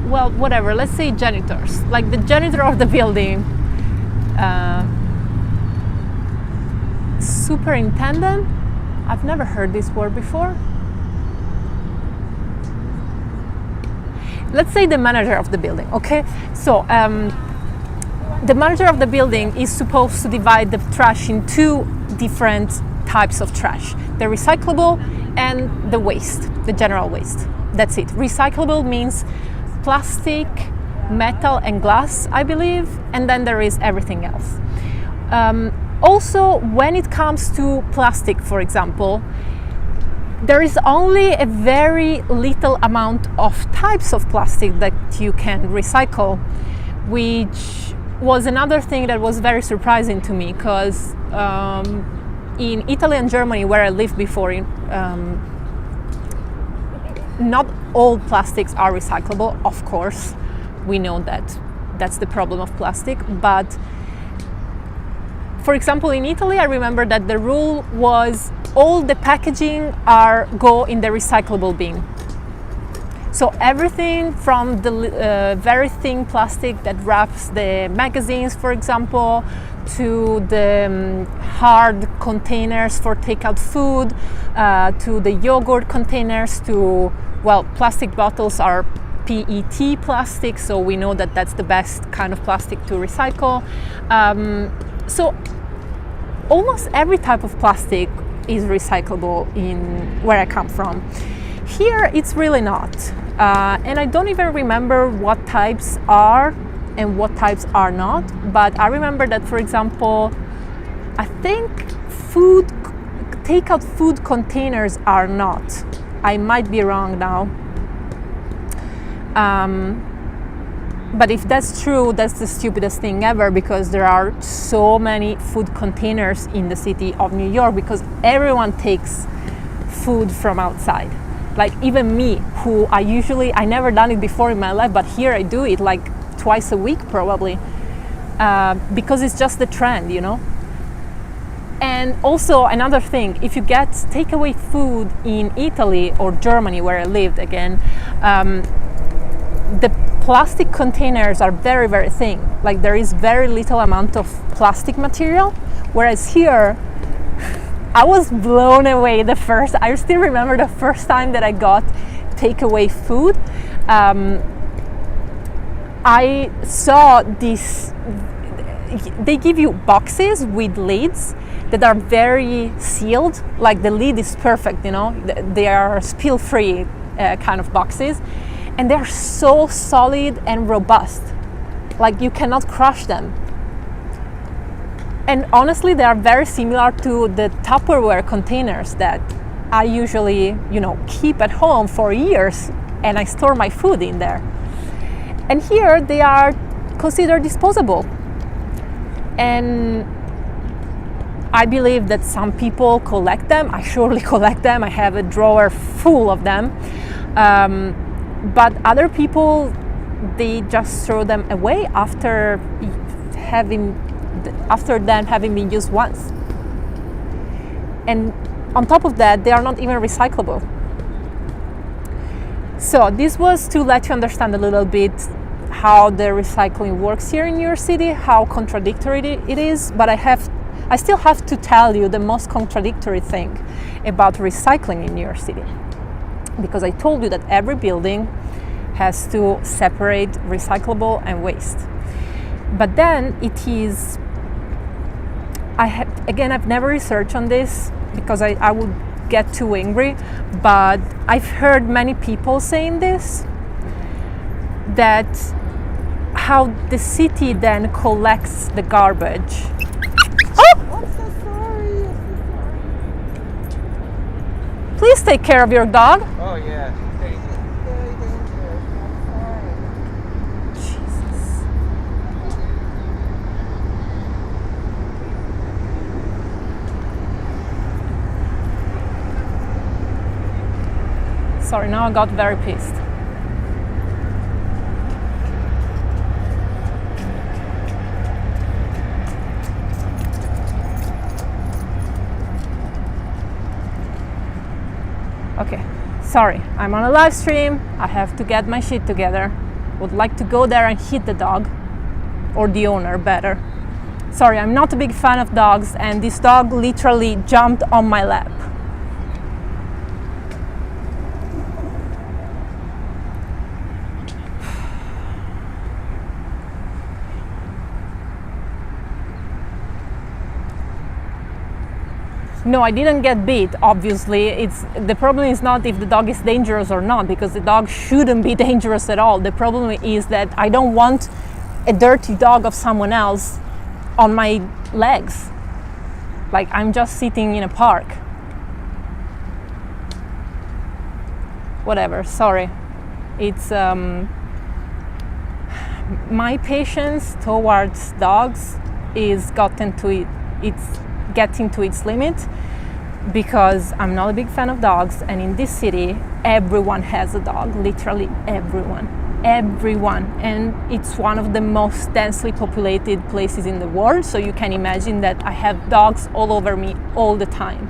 Well, whatever, let's say janitors, like the janitor of the building. Superintendent? I've never heard this word before. Let's say the manager of the building, okay? So the manager of the building is supposed to divide the trash in two different types of trash: the recyclable and the waste, the general waste. That's it. Recyclable means plastic, metal and glass, I believe, and then there is everything else. Also, when it comes to plastic, for example, there is only a very little amount of types of plastic that you can recycle, which was another thing that was very surprising to me, because in Italy and Germany, where I lived before, not all plastics are recyclable, of course. We know that that's the problem of plastic. But for example, in Italy, I remember that the rule was all the packaging go in the recyclable bin. So everything from the very thin plastic that wraps the magazines, for example, to the hard containers for takeout food, to the yogurt containers, to, well, plastic bottles are PET plastic, so we know that that's the best kind of plastic to recycle. So almost every type of plastic is recyclable in where I come from. Here it's really not, and I don't even remember what types are and what types are not, but I remember that, for example, I think takeout food containers are not. I might be wrong now. But if that's true, that's the stupidest thing ever, because there are so many food containers in the city of New York, because everyone takes food from outside. Like even me, who I never done it before in my life, but here I do it like twice a week probably, because it's just the trend, you know. And also another thing, if you get takeaway food in Italy or Germany, where I lived again, the plastic containers are very, very thin. Like there is very little amount of plastic material, whereas here I was blown away I still remember the first time that I got takeaway food. I saw this, they give you boxes with lids that are very sealed, like the lid is perfect, you know, they are spill-free kind of boxes, and they're so solid and robust. like you cannot crush them. And honestly, they are very similar to the Tupperware containers that I usually, keep at home for years, and I store my food in there. And here they are considered disposable. And I believe that some people collect them. I surely collect them. I have a drawer full of them. But other people, they just throw them away after them having been used once. And on top of that, they are not even recyclable. So this was to let you understand a little bit how the recycling works here in New York City, how contradictory it is, but I still have to tell you the most contradictory thing about recycling in New York City. Because I told you that every building has to separate recyclable and waste. But then it is, I've never researched on this because I would get too angry, but I've heard many people saying this, that how the city then collects the garbage. I'm so sorry. Please take care of your dog. Oh yeah, she's dangerous. Very dangerous. I'm sorry. Jesus. Sorry, now I got very pissed. Okay, sorry, I'm on a live stream. I have to get my shit together. Would like to go there and hit the dog, or the owner better. Sorry, I'm not a big fan of dogs, and this dog literally jumped on my lap. No, I didn't get bit, obviously. The problem is not if the dog is dangerous or not, because the dog shouldn't be dangerous at all. The problem is that I don't want a dirty dog of someone else on my legs. Like I'm just sitting in a park. Whatever, sorry. It's my patience towards dogs is getting to its limit, because I'm not a big fan of dogs, and in this city everyone has a dog, literally everyone, and it's one of the most densely populated places in the world, so you can imagine that I have dogs all over me all the time.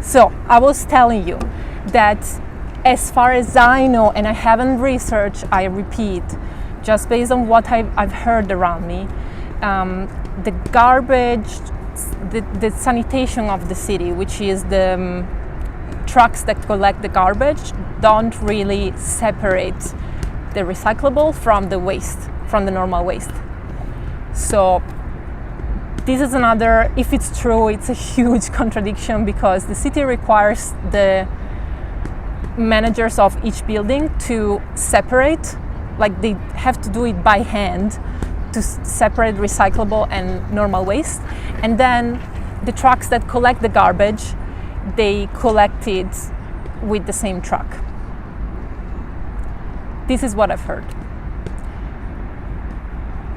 So I was telling you that as far as I know, and I haven't researched, I repeat, just based on what I've heard around me, the garbage, the sanitation of the city, which is the trucks that collect the garbage, don't really separate the recyclable from the waste, from the normal waste. So this is another, if it's true, it's a huge contradiction, because the city requires the managers of each building to separate, like they have to do it by hand to separate recyclable and normal waste, and then the trucks that collect the garbage, they collect it with the same truck. This is what I've heard.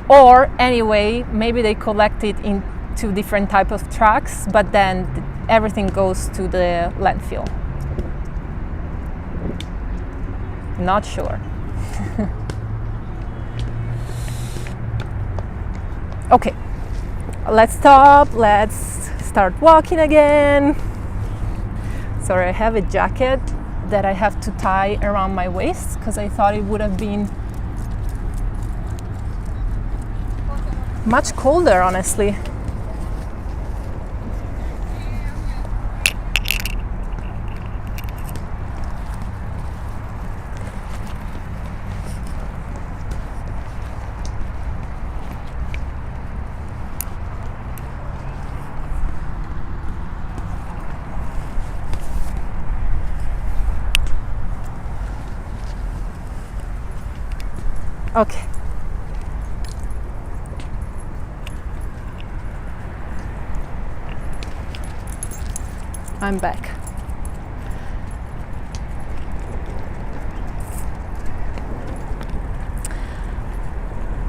Or anyway, maybe they collect it in two different types of trucks, but then everything goes to the landfill. Not sure. Okay, let's stop. Let's start walking again. Sorry, I have a jacket that I have to tie around my waist because I thought it would have been much colder, honestly. Okay. I'm back.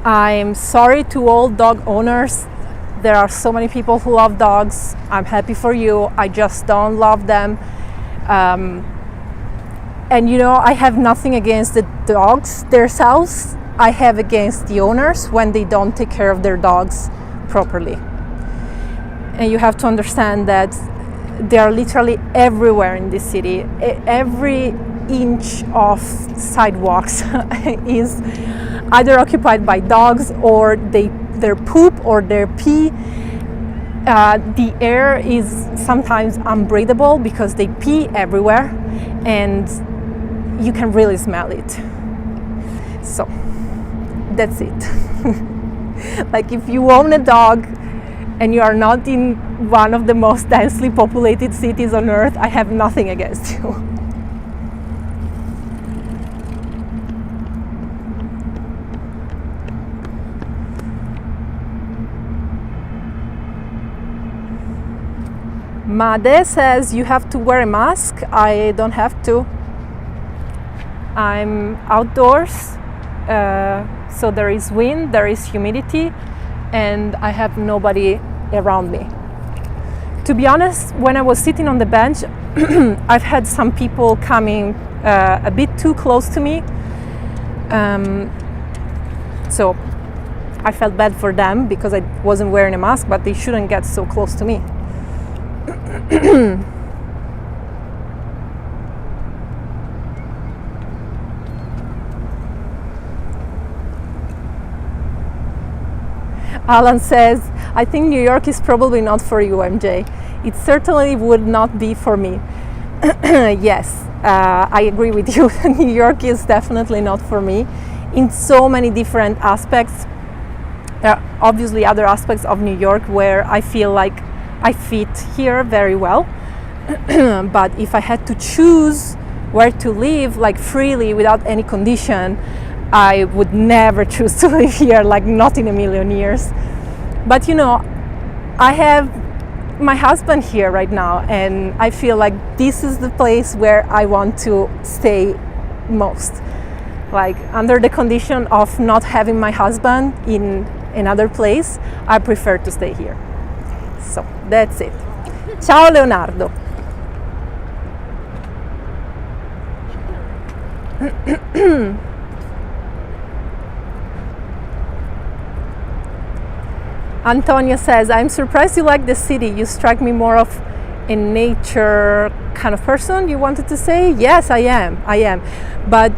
I'm sorry to all dog owners. There are so many people who love dogs. I'm happy for you. I just don't love them. And you know, I have nothing against the dogs themselves. I have against the owners when they don't take care of their dogs properly. And you have to understand that they are literally everywhere in this city. Every inch of sidewalks is either occupied by dogs, or their poop or their pee. The air is sometimes unbreathable because they pee everywhere, and you can really smell it. So that's it. Like, if you own a dog and you are not in one of the most densely populated cities on earth, I have nothing against you. Made says you have to wear a mask. I don't have to. I'm outdoors, so there is wind, there is humidity, and I have nobody around me. To be honest, when I was sitting on the bench, I've had some people coming a bit too close to me. So I felt bad for them because I wasn't wearing a mask, but they shouldn't get so close to me. Alan says, I think New York is probably not for you, MJ. It certainly would not be for me. Yes, I agree with you. New York is definitely not for me in so many different aspects. There are obviously other aspects of New York where I feel like I fit here very well. But if I had to choose where to live, like freely, without any condition, I would never choose to live here, like not in a million years. But you know, I have my husband here right now, and I feel like this is the place where I want to stay most. Like, under the condition of not having my husband in another place, I prefer to stay here. So that's it. Ciao Leonardo. Antonia says, I'm surprised you like the city. You strike me more of a nature kind of person. You wanted to say? Yes, I am. But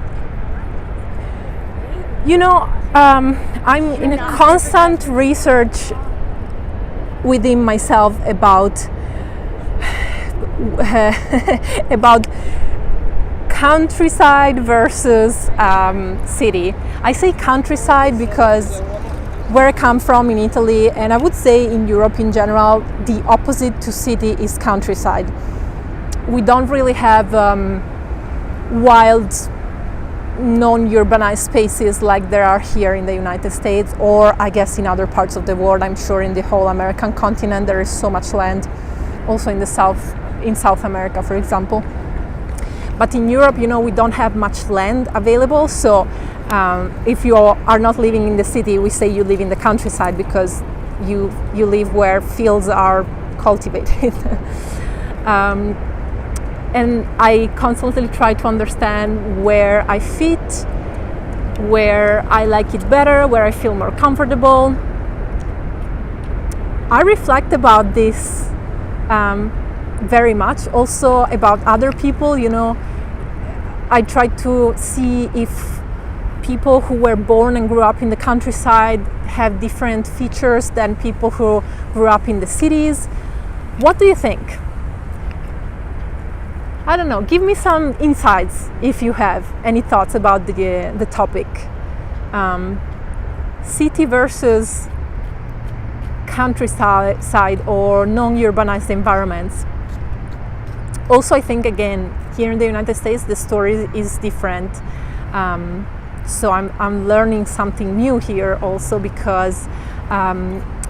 you know, I'm in a constant research within myself about about countryside versus city. I say countryside because where I come from in Italy, and I would say in Europe in general, the opposite to city is countryside. We don't really have wild, non-urbanized spaces like there are here in the United States, or I guess in other parts of the world. I'm sure in the whole American continent there is so much land, also in the South, in South America, for example. But in Europe, you know, we don't have much land available, so if you are not living in the city, we say you live in the countryside because you live where fields are cultivated. And I constantly try to understand where I fit, where I like it better, where I feel more comfortable. I reflect about this very much, also about other people. You know, I try to see if people who were born and grew up in the countryside have different features than people who grew up in the cities. What do you think? I don't know, give me some insights if you have any thoughts about the topic. City versus countryside or non-urbanized environments. Also, I think, again, here in the United States, the story is different. So I'm learning something new here also, because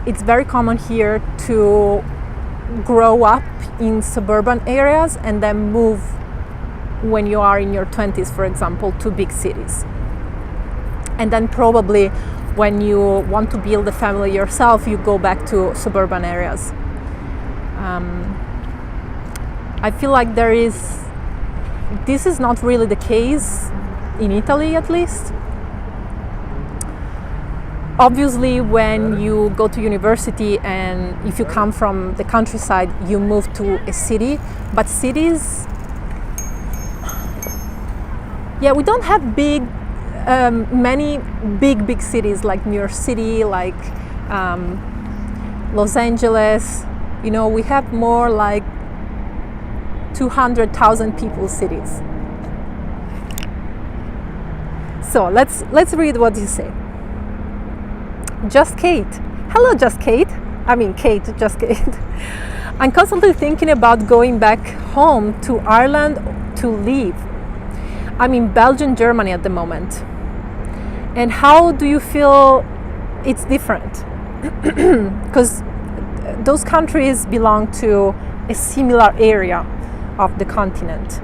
it's very common here to grow up in suburban areas and then move when you are in your 20s, for example, to big cities. And then probably when you want to build a family yourself, you go back to suburban areas. I feel like this is not really the case in Italy, at least. Obviously, when you go to university and if you come from the countryside, you move to a city. But cities, yeah, we don't have many big cities like New York City, like Los Angeles. You know, we have more like 200,000 people cities. So let's read what you say. Just Kate. Hello, Just Kate. I mean, Kate, Just Kate. I'm constantly thinking about going back home to Ireland to live. I'm in Belgium, Germany at the moment. And how do you feel it's different? Because those countries belong to a similar area of the continent.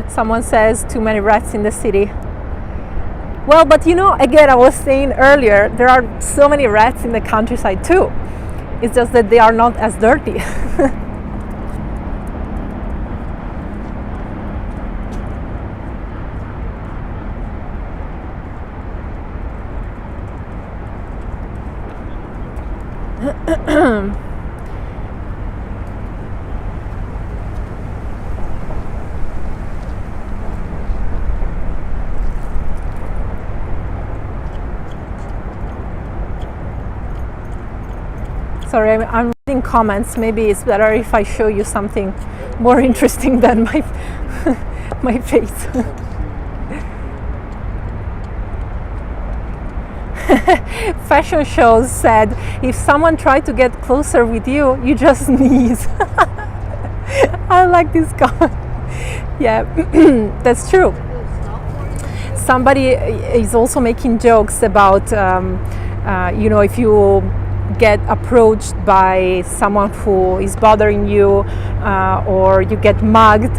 Someone says too many rats in the city. Well, but you know, again, I was saying earlier, there are so many rats in the countryside too. It's just that they are not as dirty. Sorry, I'm reading comments. Maybe it's better if I show you something more interesting than my my face. Fashion shows said if someone tried to get closer with you, you just sneeze. I like this comment. Yeah, that's true. Somebody is also making jokes about, you know, if you get approached by someone who is bothering you or you get mugged,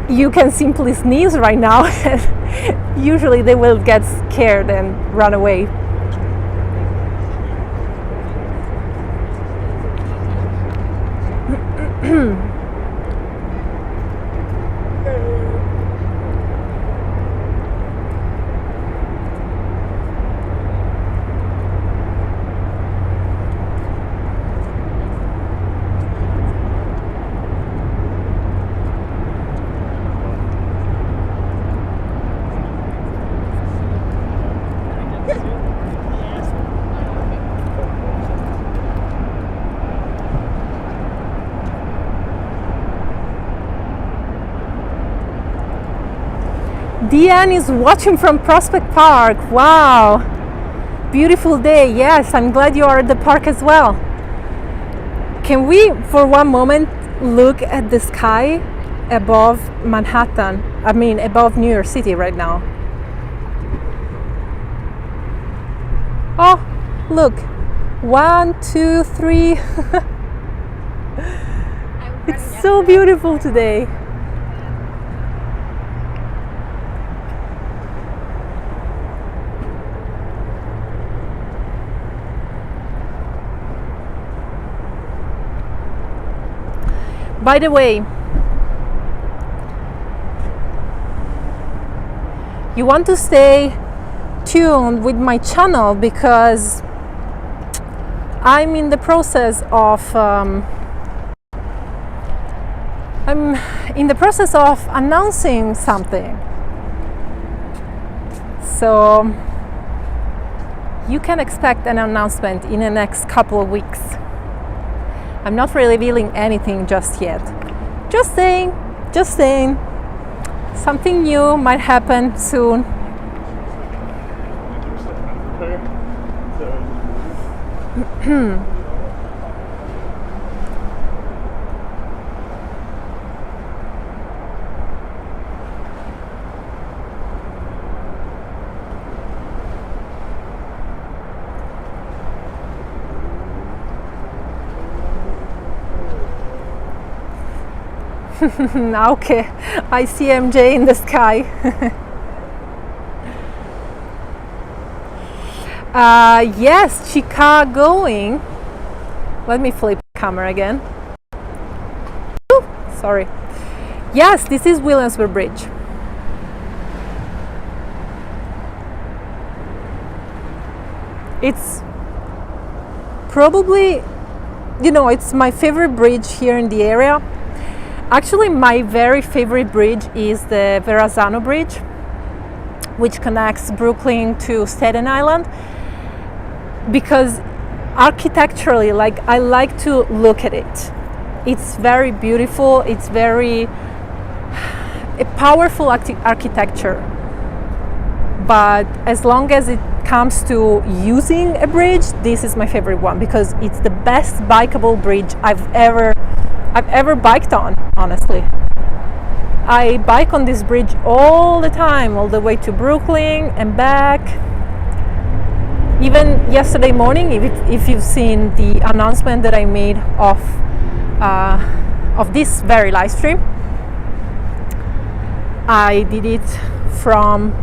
you can simply sneeze right now and usually they will get scared and run away. Diane is watching from Prospect Park. Wow, beautiful day. Yes, I'm glad you are at the park as well. Can we for one moment look at the sky above Manhattan? I mean, above New York City right now. Oh, look, 1, 2, 3. It's so beautiful today. By the way, you want to stay tuned with my channel because I'm in the process of announcing something. So you can expect an announcement in the next couple of weeks. I'm not revealing anything just yet. Just saying, something new might happen soon. Okay, I see MJ in the sky. Yes, Chicagoing. Let me flip the camera again. Ooh, sorry. Yes, this is Williamsburg Bridge. It's probably, it's my favorite bridge here in the area. Actually, my very favorite bridge is the Verrazano Bridge, which connects Brooklyn to Staten Island, because architecturally, I like to look at it. It's very beautiful. It's very a powerful architecture. But as long as it comes to using a bridge, this is my favorite one, because it's the best bikeable bridge I've ever biked on, honestly. I bike on this bridge all the time, all the way to Brooklyn and back. Even yesterday morning, if you've seen the announcement that I made of this very live stream, I did it from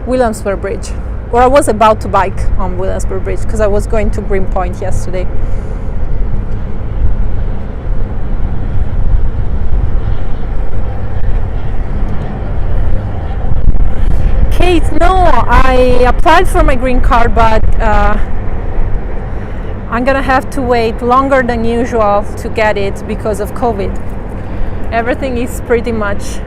Williamsburg Bridge, or I was about to bike on Williamsburg Bridge because I was going to Greenpoint yesterday. Kate, no, I applied for my green card, but I'm gonna have to wait longer than usual to get it because of COVID. Everything is pretty much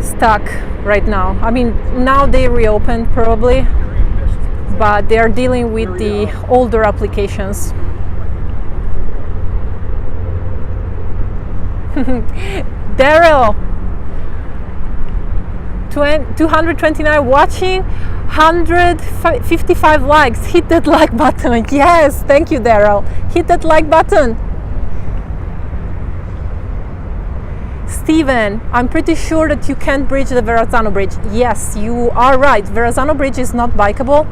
stuck right now. I mean, now they reopened probably, but they are dealing with the older applications. Daryl, 229 watching, 155 likes. Hit that like button. Yes, thank you, Daryl. Hit that like button. Steven, I'm pretty sure that you can't bridge the Verrazano Bridge. Yes, you are right. Verrazano Bridge is not bikeable.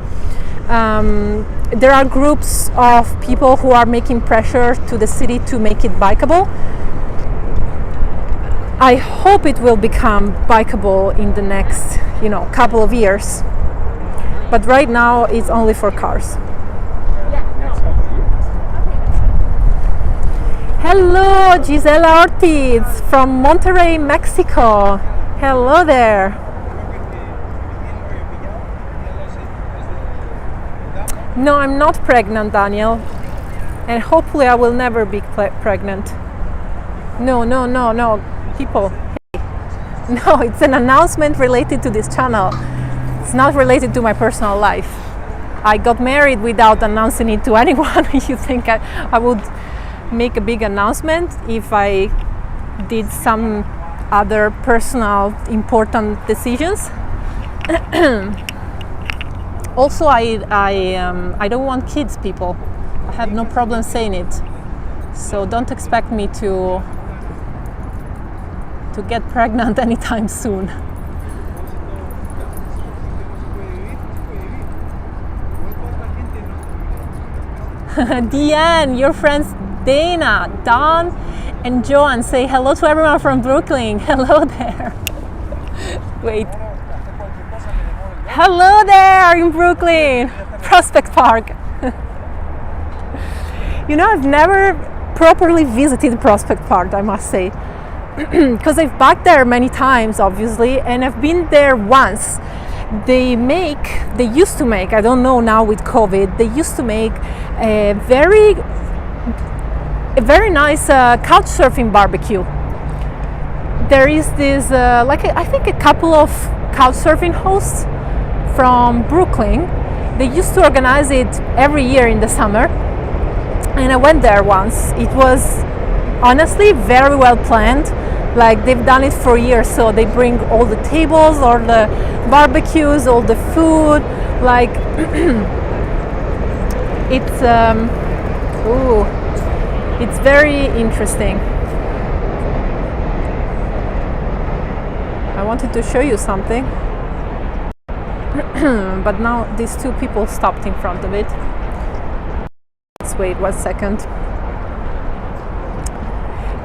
There are groups of people who are making pressure to the city to make it bikeable. I hope it will become bikeable in the next, couple of years. But right now it's only for cars. Hello, Gisela Ortiz from Monterrey, Mexico. Hello there. No, I'm not pregnant, Daniel. And hopefully I will never be pregnant. No. People, hey. No, it's an announcement related to this channel. It's not related to my personal life. I got married without announcing it to anyone. You think I would make a big announcement if I did some other personal important decisions? Also, I don't want kids, people. I have no problem saying it. So don't expect me to get pregnant anytime soon. Deanne, your friends Dana, Don, and Joan say hello to everyone from Brooklyn. Hello there. Wait. Hello there in Brooklyn, Prospect Park. I've never properly visited Prospect Park, I must say. Because I've biked there many times, obviously, and I've been there once. They used to make, I don't know now with COVID, they used to make a very nice couch surfing barbecue. There is this, I think a couple of couch surfing hosts from Brooklyn. They used to organize it every year in the summer, and I went there once. It was honestly very well planned. They've done it for years, so they bring all the tables, all the barbecues, all the food. It's very interesting. I wanted to show you something, but now these two people stopped in front of it. Let's wait 1 second.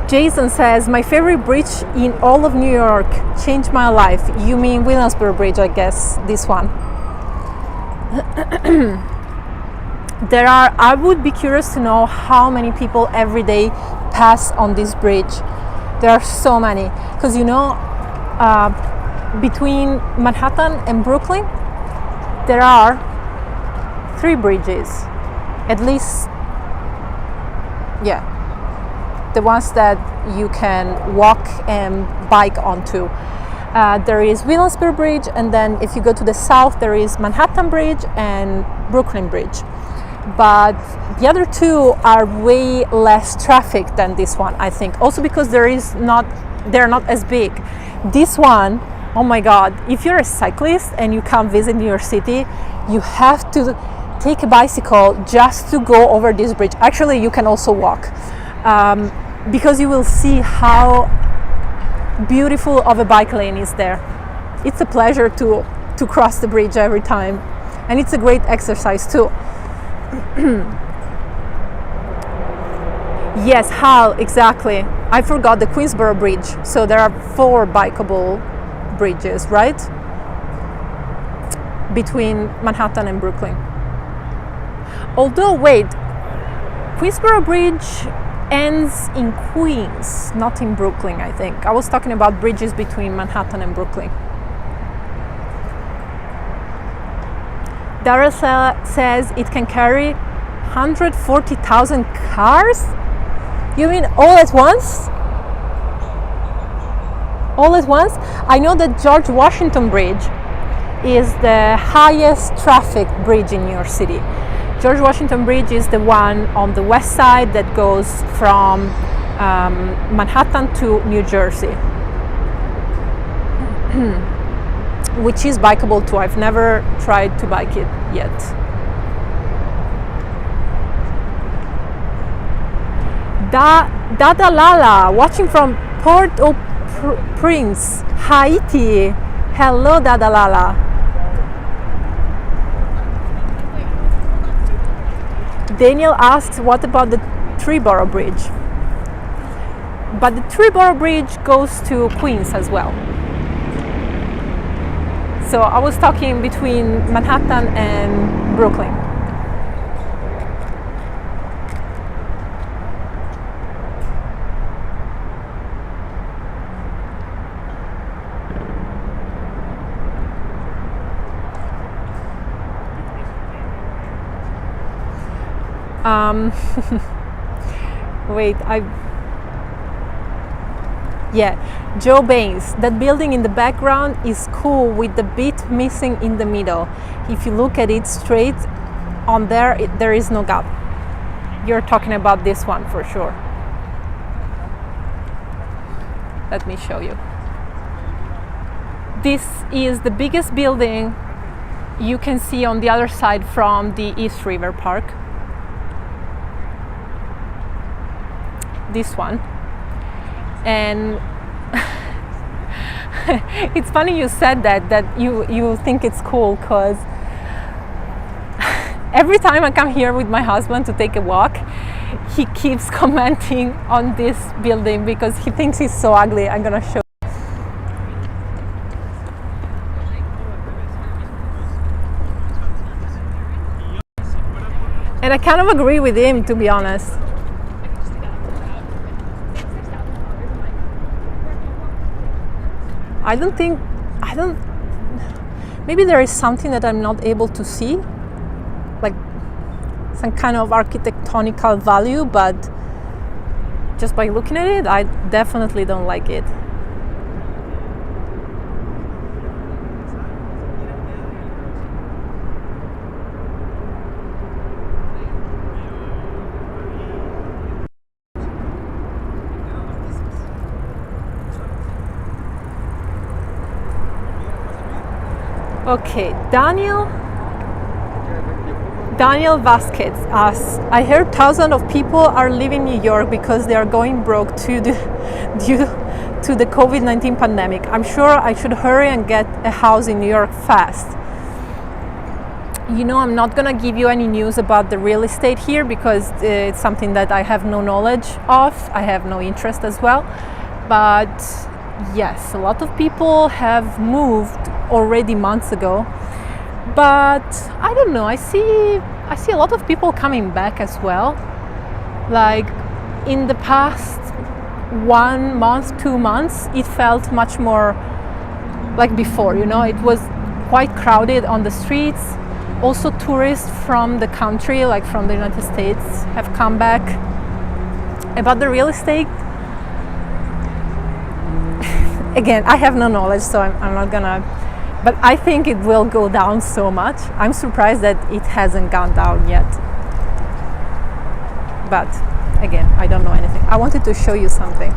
Jason says, my favorite bridge in all of New York, changed my life. You mean Williamsburg Bridge, I guess, this one. I would be curious to know how many people every day pass on this bridge. There are so many, because you know, between Manhattan and Brooklyn, there are 3 bridges, at least, yeah, the ones that you can walk and bike onto. There is Williamsburg Bridge, and then if you go to the south, there is Manhattan Bridge and Brooklyn Bridge. But the other 2 are way less traffic than this one, I think. Also because they're not as big. This one, oh my God, if you're a cyclist and you come visit New York City, you have to take a bicycle just to go over this bridge. Actually, you can also walk, because you will see how beautiful of a bike lane is there. It's a pleasure to cross the bridge every time, and it's a great exercise too. Yes, Hal, exactly. I forgot the Queensboro Bridge. So there are 4 bikeable bridges, right? Between Manhattan and Brooklyn. Although, wait, Queensboro Bridge ends in Queens, not in Brooklyn, I think. I was talking about bridges between Manhattan and Brooklyn. Dara says it can carry 140,000 cars? You mean all at once? All at once? I know that George Washington Bridge is the highest traffic bridge in New York City. George Washington Bridge is the one on the west side that goes from Manhattan to New Jersey. Which is bikeable too. I've never tried to bike it yet. Dada Lala, watching from Port-au-Prince, Haiti. Hello, Dada Lala. Daniel asks, what about the Triborough Bridge? But the Triborough Bridge goes to Queens as well. So I was talking between Manhattan and Brooklyn. Wait, yeah, Joe Baines, that building in the background is cool with the bit missing in the middle. If you look at it straight on there, there is no gap. You're talking about this one for sure. Let me show you. This is the biggest building you can see on the other side from the East River Park. This one. And it's funny you said that you think it's cool, because every time I come here with my husband to take a walk, he keeps commenting on this building because he thinks it's so ugly. I'm gonna show you. And I kind of agree with him, to be honest. Maybe there is something that I'm not able to see, like some kind of architectonical value, but just by looking at it, I definitely don't like it. Okay, Daniel Vasquez asks, I heard thousands of people are leaving New York because they are going broke due to the COVID-19 pandemic. I'm sure I should hurry and get a house in New York fast. You know, I'm not gonna give you any news about the real estate here because it's something that I have no knowledge of. I have no interest as well. But yes, a lot of people have moved already months ago. But I don't know, I see a lot of people coming back as well. Like in the past 1 month, 2 months, it felt much more like before, you know, it was quite crowded on the streets. Also tourists from the country, like from the United States, have come back. About the real estate, again, I have no knowledge, so I'm not gonna, but I think it will go down so much. I'm surprised that it hasn't gone down yet. But again, I don't know anything. I wanted to show you something.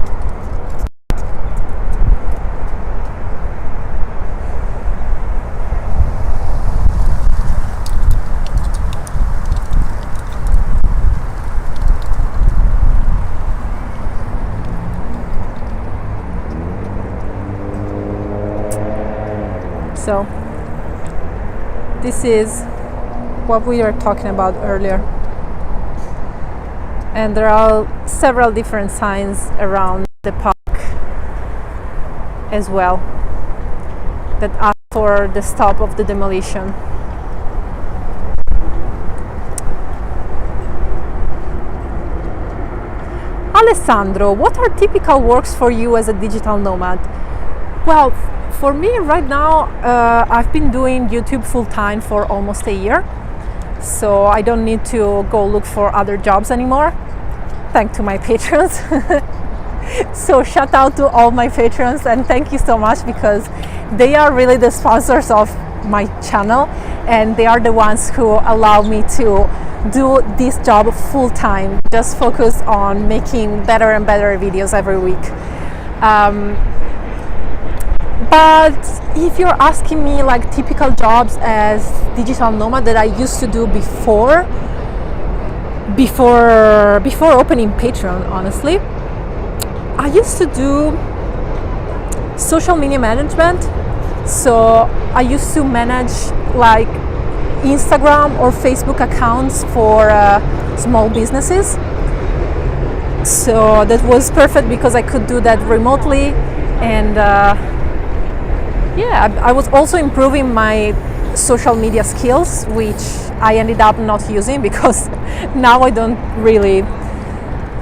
So this is what we were talking about earlier, and there are several different signs around the park as well that ask for the stop of the demolition. Alessandro, what are typical works for you as a digital nomad? Well, for me right now, I've been doing YouTube full-time for almost a year, so I don't need to go look for other jobs anymore, thanks to my patrons. So shout out to all my patrons and thank you so much, because they are really the sponsors of my channel and they are the ones who allow me to do this job full-time, just focus on making better and better videos every week. But if you're asking me like typical jobs as digital nomad that I used to do before opening Patreon, honestly, I used to do social media management. So I used to manage like Instagram or Facebook accounts for small businesses. So that was perfect because I could do that remotely, and yeah, I was also improving my social media skills, which I ended up not using because now I don't really,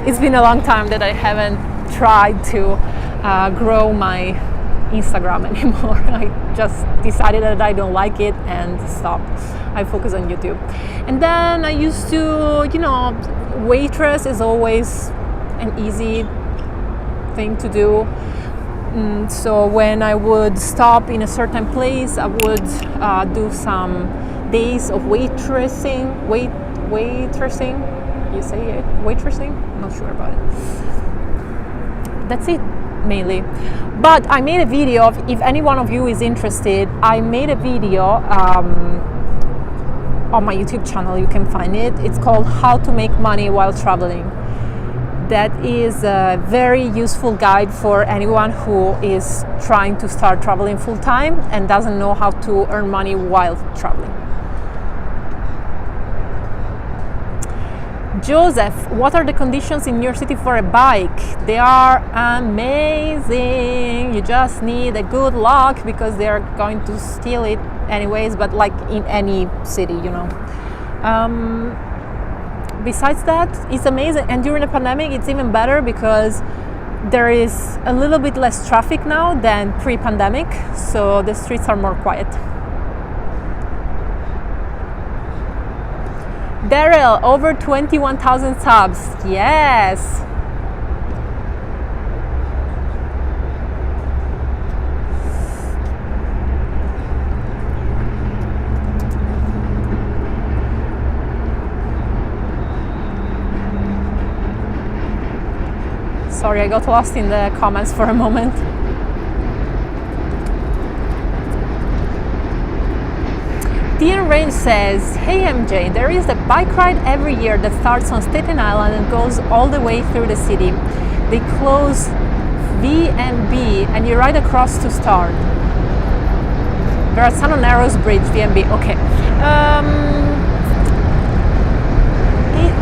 it's been a long time that I haven't tried to grow my Instagram anymore. I just decided that I don't like it and stopped. I focus on YouTube. And then I used to, you know, waitress is always an easy thing to do. So when I would stop in a certain place, I would do some days of waitressing. You say it? Waitressing? I'm not sure about it. That's it, mainly. But I made a video of, if any one of you is interested, I made a video on my YouTube channel. You can find it. It's called How to Make Money While Traveling. That is a very useful guide for anyone who is trying to start traveling full time and doesn't know how to earn money while traveling. Joseph, what are the conditions in your city for a bike? They are amazing. You just need a good luck because they are going to steal it anyways, but like in any city, you know. Besides that, it's amazing, and during the pandemic it's even better because there is a little bit less traffic now than pre-pandemic, so the streets are more quiet. Daryl, over 21,000 subs. Yes. Sorry, I got lost in the comments for a moment. Dean Range says, hey MJ, there is a bike ride every year that starts on Staten Island and goes all the way through the city. They close V and B and you ride across to start. We're at San Narrows Bridge, VMB. Okay.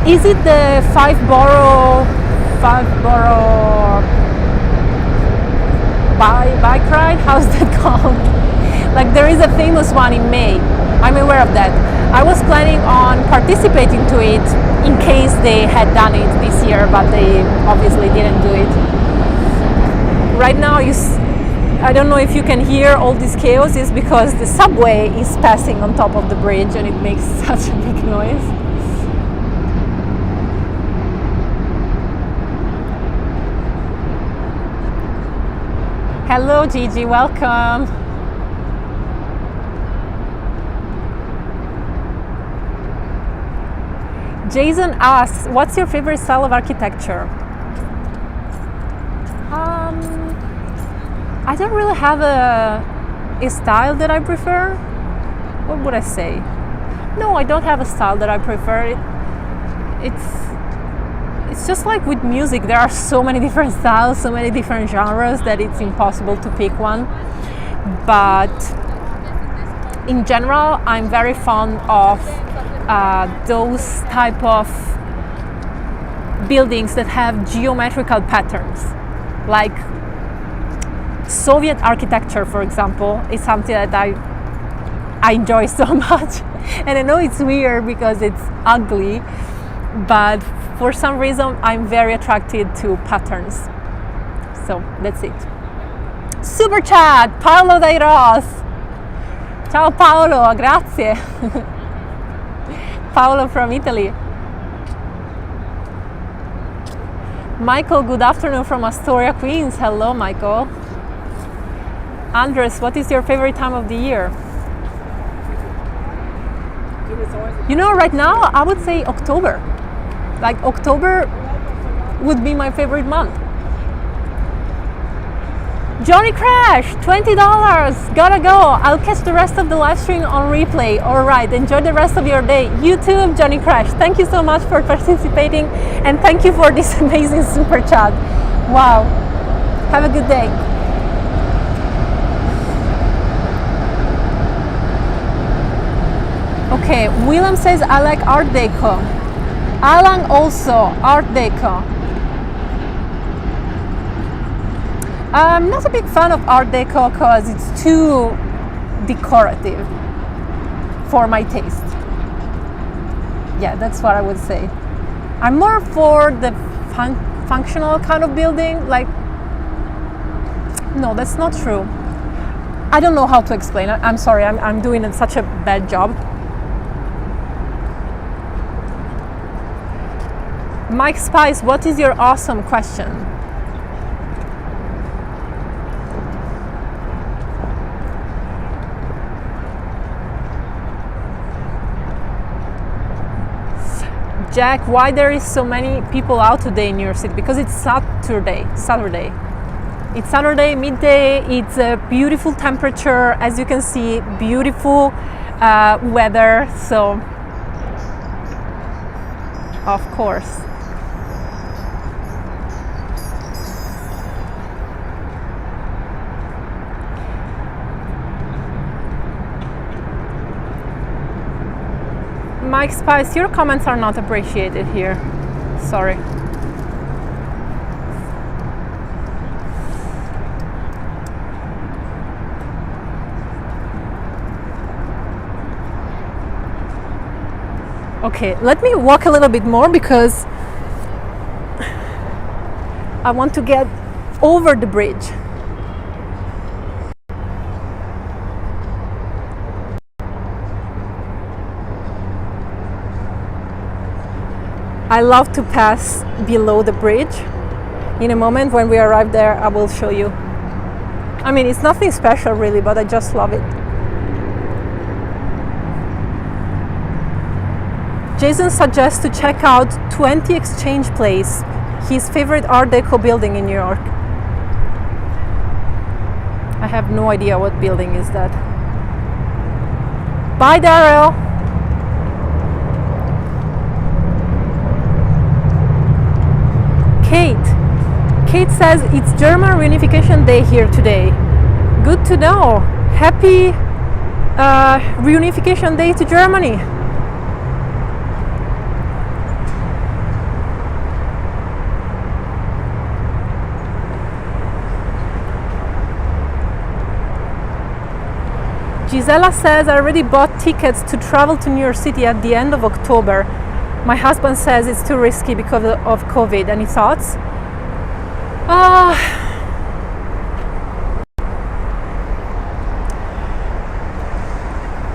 Is it the five borough bike ride? How's that called? Like there is a famous one in May. I'm aware of that. I was planning on participating to it in case they had done it this year, but they obviously didn't do it. Right now, I don't know if you can hear all this chaos. Is because the subway is passing on top of the bridge and it makes such a big noise. Hello Gigi, welcome. Jason asks, what's your favorite style of architecture? I don't really have a style that I prefer. What would I say? No, I don't have a style that I prefer. It's just like with music, there are so many different styles, so many different genres that it's impossible to pick one. But in general, I'm very fond of those type of buildings that have geometrical patterns. Like Soviet architecture, for example, is something that I enjoy so much. And I know it's weird because it's ugly, but for some reason I'm very attracted to patterns. So that's it. Super chat, Paolo Dai Ros. Ciao Paolo, grazie. Paolo from Italy. Michael, good afternoon from Astoria, Queens. Hello, Michael. Andres, what is your favorite time of the year? You know, right now I would say October. Like October would be my favorite month. Johnny Crash, $20. Gotta go. I'll catch the rest of the live stream on replay. All right, enjoy the rest of your day. You too, Johnny Crash. Thank you so much for participating and thank you for this amazing super chat. Wow. Have a good day. Okay, William says I like Art Deco. Alan also, Art Deco. I'm not a big fan of Art Deco because it's too decorative for my taste. Yeah, that's what I would say. I'm more for the functional kind of building. Like, no, that's not true. I don't know how to explain it. I'm sorry, I'm doing such a bad job. Mike Spice, what is your awesome question? Jack, why there is so many people out today in New York City? Because it's Saturday. It's Saturday midday. It's a beautiful temperature, as you can see, beautiful weather. So, of course. Mike Spice, your comments are not appreciated here. Sorry. Okay, let me walk a little bit more because I want to get over the bridge. I love to pass below the bridge. In a moment when we arrive there, I will show you. I mean, it's nothing special really, but I just love it. Jason suggests to check out 20 Exchange Place, his favorite Art Deco building in New York. I have no idea what building is that. Bye, Daryl. Kate says it's German Reunification Day here today. Good to know. Happy reunification day to Germany. Gisela says, I already bought tickets to travel to New York City at the end of October. My husband says it's too risky because of COVID. Any thoughts?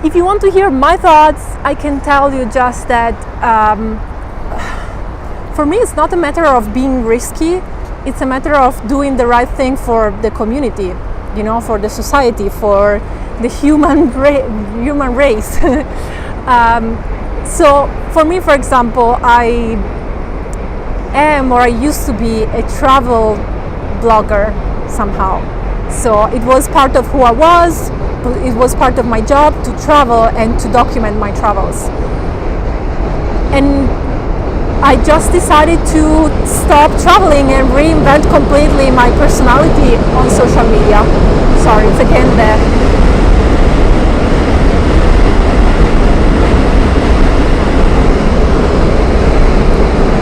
If you want to hear my thoughts, I can tell you just that for me it's not a matter of being risky, it's a matter of doing the right thing for the community, you know, for the society, for the human race. So for me, for example, I used to be a travel blogger somehow. So it was part of who I was, it was part of my job to travel and to document my travels. And I just decided to stop traveling and reinvent completely my personality on social media. Sorry, it's again there.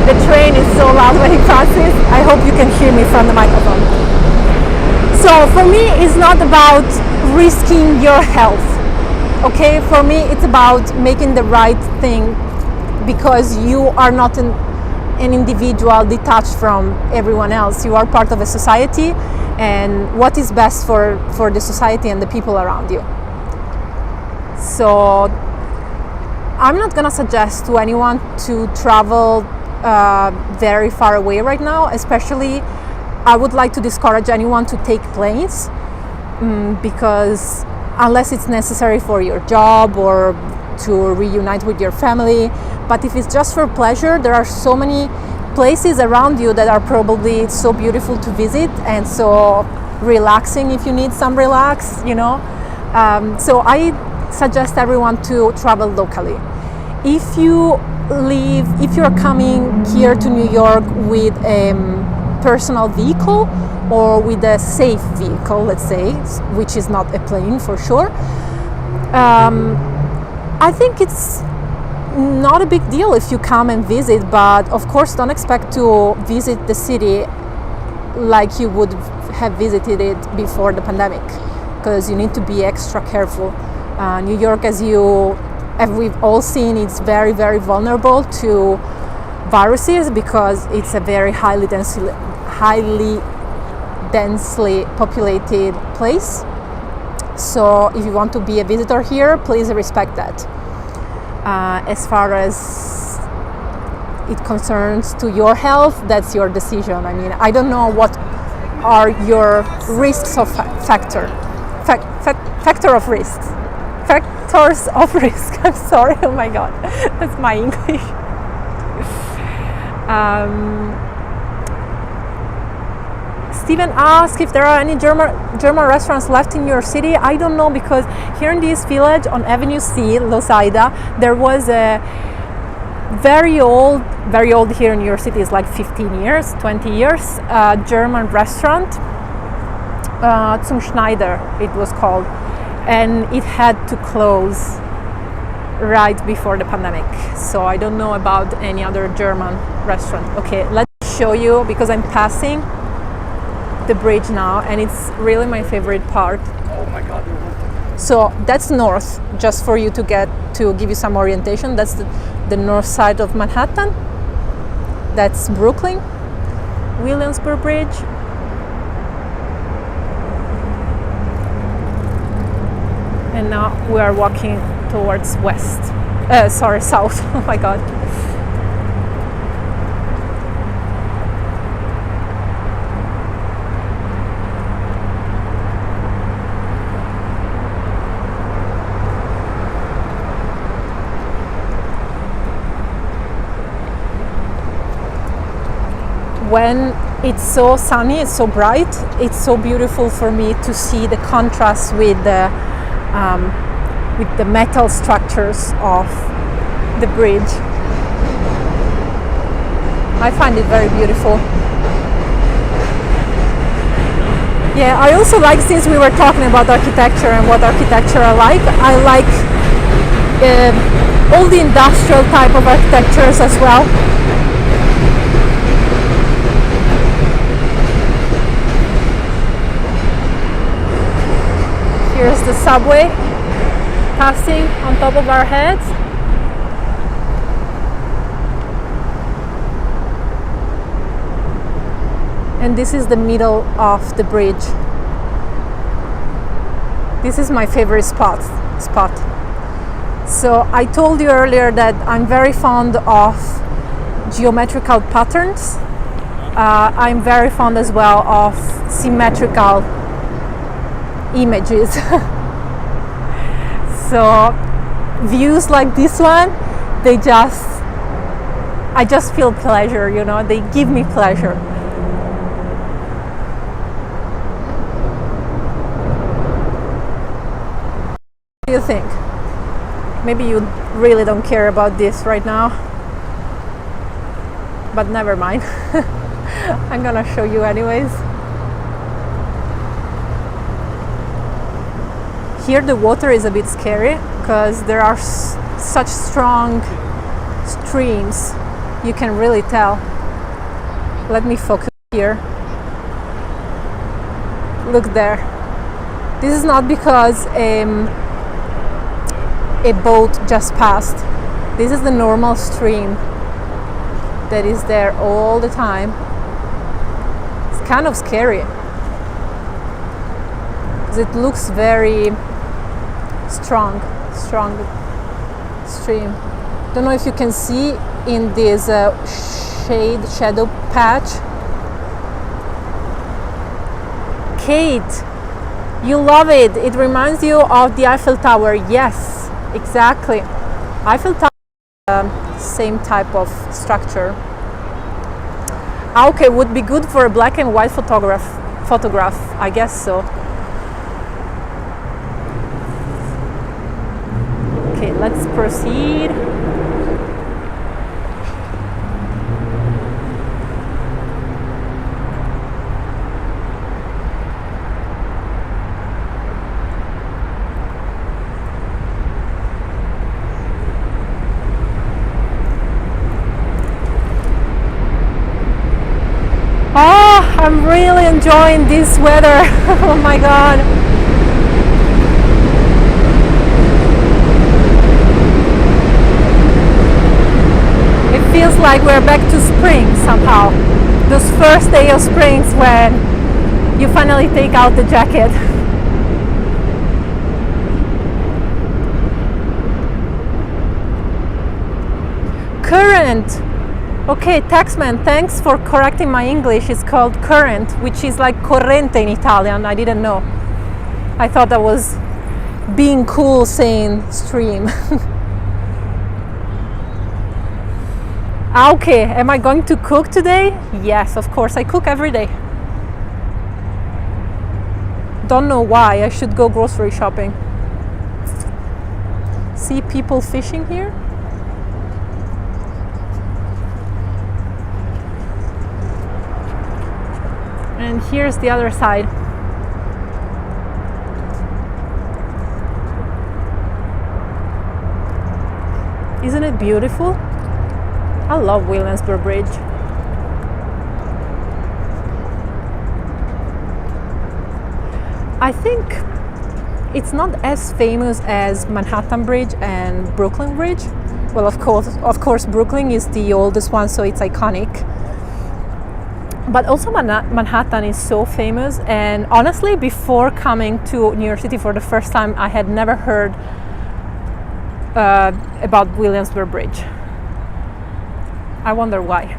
The train is so loud when it passes. I hope you can hear me from the microphone. So for me, it's not about risking your health. Okay, for me, it's about making the right thing because you are not an individual detached from everyone else. You are part of a society, and what is best for the society and the people around you. So I'm not gonna suggest to anyone to travel very far away right now. Especially I would like to discourage anyone to take planes because unless it's necessary for your job or to reunite with your family, but if it's just for pleasure, there are so many places around you that are probably so beautiful to visit and so relaxing if you need some relax, you know. So I suggest everyone to travel locally. If you're coming here to New York with a personal vehicle or with a safe vehicle, let's say, which is not a plane for sure, I think it's not a big deal if you come and visit, but of course don't expect to visit the city like you would have visited it before the pandemic, because you need to be extra careful. New York, as we've all seen, it's very, very vulnerable to viruses because it's a very highly densely populated place. So if you want to be a visitor here, please respect that. As far as it concerns to your health, that's your decision. I mean, I don't know what are your risks of factors of risk. I'm sorry, oh my god, that's my English. Steven asked if there are any German restaurants left in your city. I don't know, because here in this village on Avenue C, Losaida, there was a very old here in New York City, is like 15 years, 20 years, German restaurant, Zum Schneider it was called, and it had to close right before the pandemic. So I don't know about any other German restaurant. Okay, let me show you, because I'm passing the bridge now and it's really my favorite part. Oh my god. So that's north, just for you to give you some orientation. That's the north side of Manhattan. That's Brooklyn, Williamsburg Bridge. And now we are walking towards south. Oh my god. When it's so sunny, it's so bright, it's so beautiful for me to see the contrast with the metal structures of the bridge. I find it very beautiful. Yeah, I also like, since we were talking about architecture and what architecture I like all the industrial type of architectures as well. Here's the subway passing on top of our heads. And this is the middle of the bridge. This is my favorite spot. So I told you earlier that I'm very fond of geometrical patterns. I'm very fond as well of symmetrical images. So views like this one, I just feel pleasure, you know, they give me pleasure. What do you think? Maybe you really don't care about this right now, but never mind. I'm gonna show you anyways. Here the water is a bit scary because there are such strong streams, you can really tell. Let me focus here. Look there. This is not because a boat just passed. This is the normal stream that is there all the time. It's kind of scary because it looks very strong stream. Don't know if you can see in this shadow patch. Kate, you love it. It reminds you of the Eiffel Tower. Yes, exactly. Eiffel Tower, same type of structure. Okay, would be good for a black and white photograph, I guess so. Okay, let's proceed. Oh, I'm really enjoying this weather. Oh my god. It feels like we're back to spring somehow. Those first day of springs when you finally take out the jacket. Current. Okay, Taxman, thanks for correcting my English. It's called current, which is like corrente in Italian. I didn't know. I thought that was being cool saying stream. Okay, am I going to cook today? Yes, of course, I cook every day. Don't know why. I should go grocery shopping. See people fishing here? And here's the other side. Isn't it beautiful? I love Williamsburg Bridge. I think it's not as famous as Manhattan Bridge and Brooklyn Bridge. Well, of course, Brooklyn is the oldest one, so it's iconic. But also Manhattan is so famous, and honestly, before coming to New York City for the first time, I had never heard about Williamsburg Bridge. I wonder why.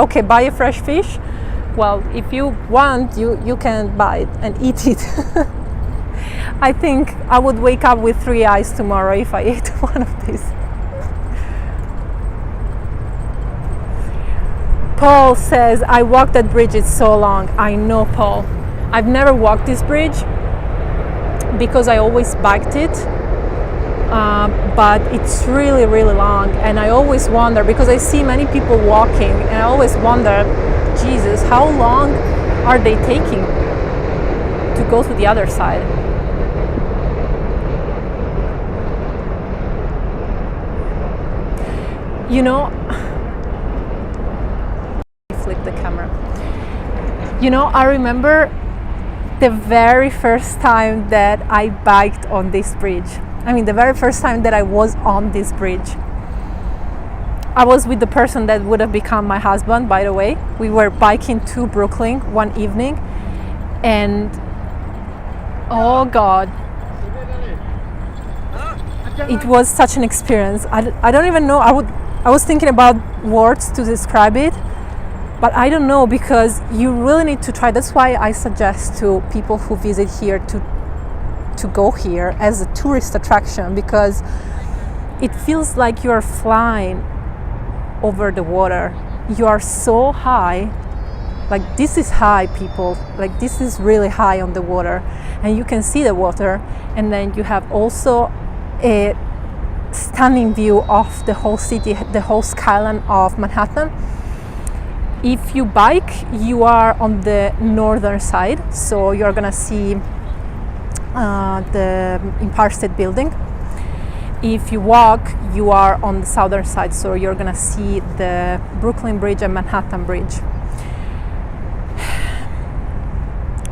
Okay, buy a fresh fish. Well, if you want, you can buy it and eat it. I think I would wake up with 3 eyes tomorrow if I ate one of these. Paul says, I walked that bridge, it's so long. I know, Paul. I've never walked this bridge because I always biked it. but it's really, really long. And I always wonder, because I see many people walking, and I always wonder, Jesus, how long are they taking to go to the other side? You know, flip the camera. You know, I remember the very first time that I biked on this bridge. I mean, the very first time that I was on this bridge. I was with the person that would have become my husband, by the way. We were biking to Brooklyn one evening, and oh God, it was such an experience. I don't even know. I was thinking about words to describe it, but I don't know, because you really need to try. That's why I suggest to people who visit here to go here as a tourist attraction, because it feels like you are flying over the water. You are so high. Like, this is high, people. Like, this is really high on the water, and you can see the water, and then you have also a stunning view of the whole city, the whole skyline of Manhattan. If you bike, you are on the northern side, so you're gonna see the Empire State Building. If you walk, you are on the southern side, so you're gonna see the Brooklyn Bridge and Manhattan Bridge.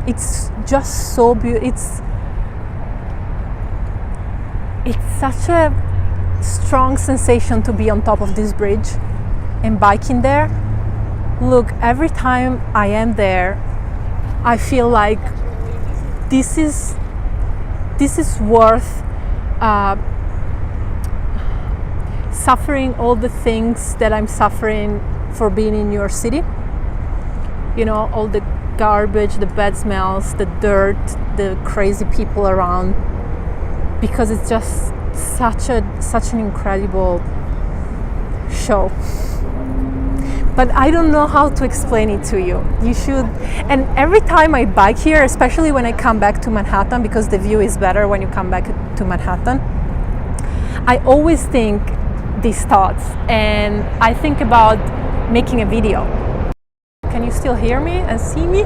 It's just so beautiful. It's such a strong sensation to be on top of this bridge and biking there. Look, every time I am there, I feel like this is worth suffering all the things that I'm suffering for being in New York City. You know, all the garbage, the bad smells, the dirt, the crazy people around, because it's just such an incredible show. But I don't know how to explain it to you. You should. And every time I bike here, especially when I come back to Manhattan, because the view is better when you come back to Manhattan, I always think these thoughts, and I think about making a video. Can you still hear me and see me?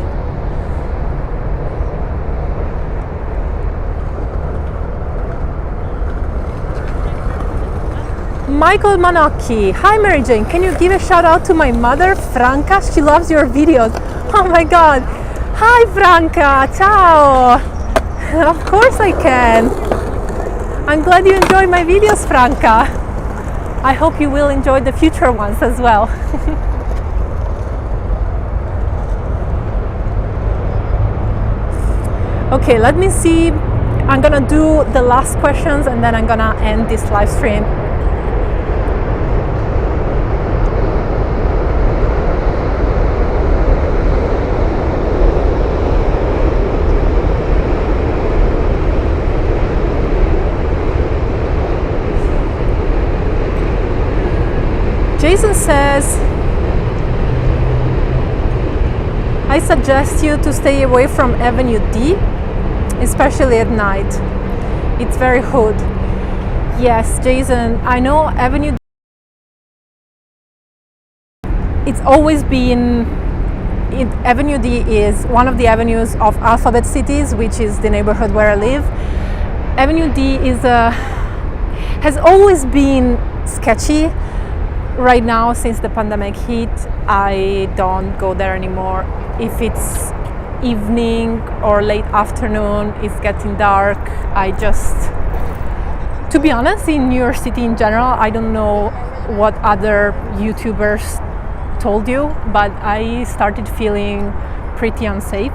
Michael Manocchi, hi Mary Jane, can you give a shout out to my mother, Franca? She loves your videos. Oh my God. Hi Franca, ciao. Of course I can. I'm glad you enjoy my videos, Franca. I hope you will enjoy the future ones as well. Okay, let me see. I'm gonna do the last questions and then I'm gonna end this live stream. Jason says, I suggest you to stay away from Avenue D, especially at night. It's very hood. Yes, Jason, I know Avenue D. It's always been, Avenue D is one of the avenues of Alphabet Cities, which is the neighborhood where I live. Avenue D is has always been sketchy. Right now, since the pandemic hit, I don't go there anymore. If it's evening or late afternoon, it's getting dark, I just, to be honest, in New York City in general, I don't know what other YouTubers told you, but I started feeling pretty unsafe.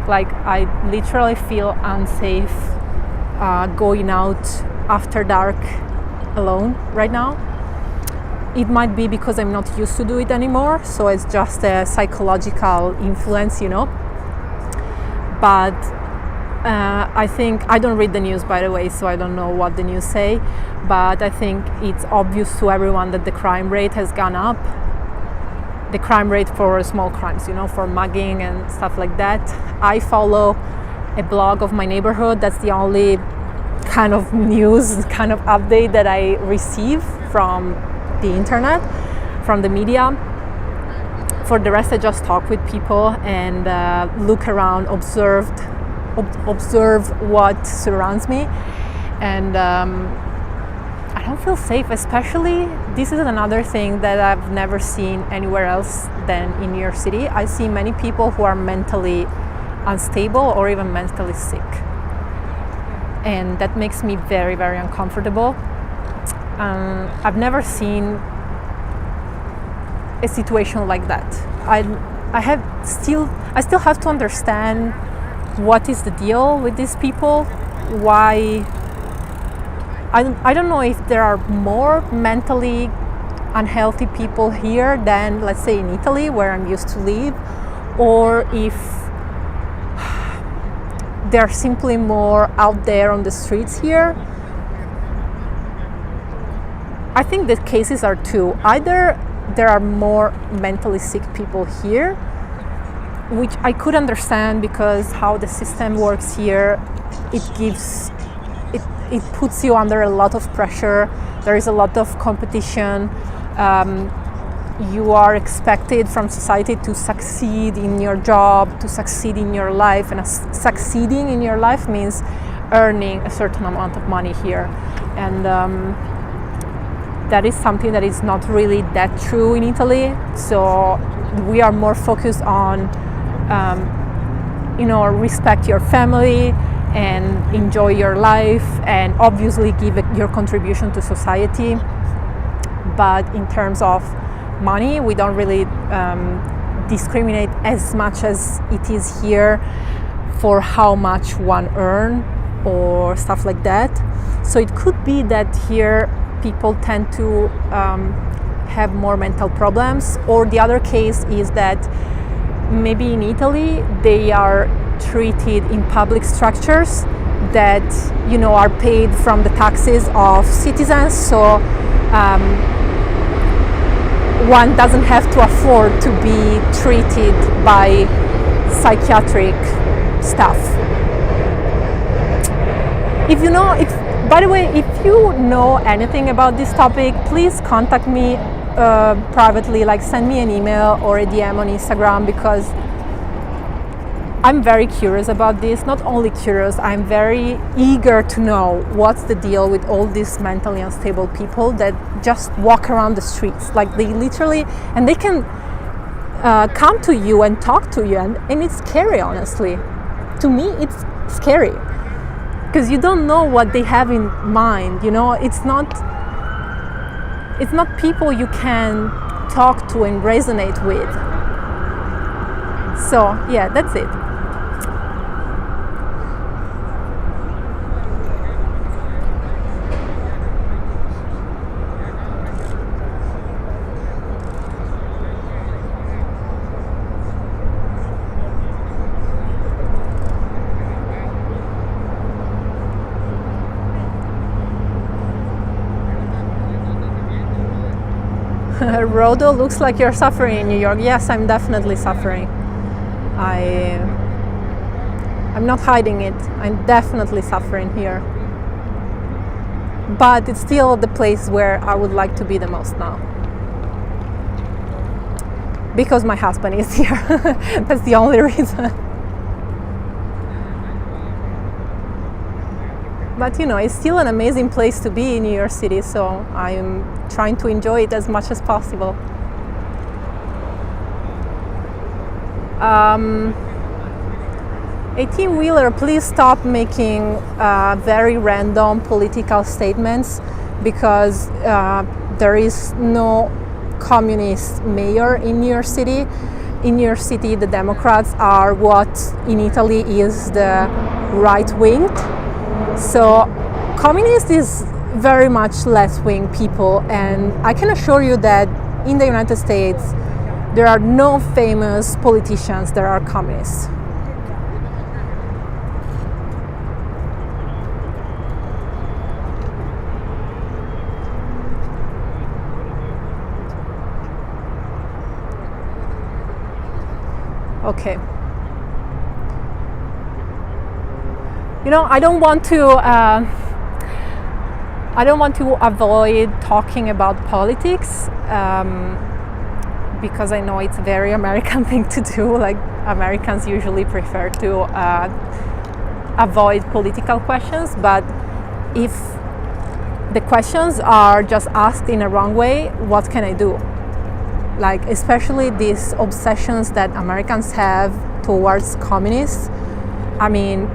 Like, I literally feel unsafe going out after dark alone right now. It might be because I'm not used to do it anymore, so it's just a psychological influence, you know. But I think, I don't read the news, by the way, so I don't know what the news say, but I think it's obvious to everyone that the crime rate has gone up. The crime rate for small crimes, you know, for mugging and stuff like that. I follow a blog of my neighborhood. That's the only kind of news, kind of update that I receive from the internet, from the media. For the rest, I just talk with people and look around, observe what surrounds me, and I don't feel safe. Especially, this is another thing that I've never seen anywhere else than in New York City. I see many people who are mentally unstable or even mentally sick, and that makes me very, very uncomfortable. I've never seen a situation like that. I still have to understand what is the deal with these people. Why? I don't know if there are more mentally unhealthy people here than, let's say, in Italy, where I'm used to live, or if they're simply more out there on the streets here. I think the cases are two. Either there are more mentally sick people here, which I could understand because how the system works here, it puts you under a lot of pressure. There is a lot of competition. You are expected from society to succeed in your job, to succeed in your life, and succeeding in your life means earning a certain amount of money here. And that is something that is not really that true in Italy. So we are more focused on, respect your family and enjoy your life, and obviously give your contribution to society. But in terms of money, we don't really discriminate as much as it is here for how much one earn or stuff like that. So it could be that here people tend to have more mental problems, or the other case is that maybe in Italy they are treated in public structures that are paid from the taxes of citizens, so one doesn't have to afford to be treated by psychiatric staff. By the way, if you know anything about this topic, please contact me privately, like send me an email or a DM on Instagram, because I'm very curious about this. Not only curious, I'm very eager to know what's the deal with all these mentally unstable people that just walk around the streets. Like they literally, and they can come to you and talk to you, and it's scary, honestly. To me, it's scary. Because you don't know what they have in mind, it's not people you can talk to and resonate with. So yeah, that's it. Rodo, looks like you're suffering in New York. Yes, I'm definitely suffering. I'm not hiding it. I'm definitely suffering here. But it's still the place where I would like to be the most now. Because my husband is here. That's the only reason. But it's still an amazing place to be in New York City, so I'm trying to enjoy it as much as possible. 18-wheeler, please stop making very random political statements, because there is no communist mayor in New York City. In New York City, the Democrats are what in Italy is the right-winged. So communist is very much left-wing people, and I can assure you that in the United States there are no famous politicians that are communists. Okay. I don't want to I don't want to avoid talking about politics because I know it's a very American thing to do. Like, Americans usually prefer to avoid political questions, but if the questions are just asked in a wrong way, what can I do? Like, especially these obsessions that Americans have towards communists. I mean,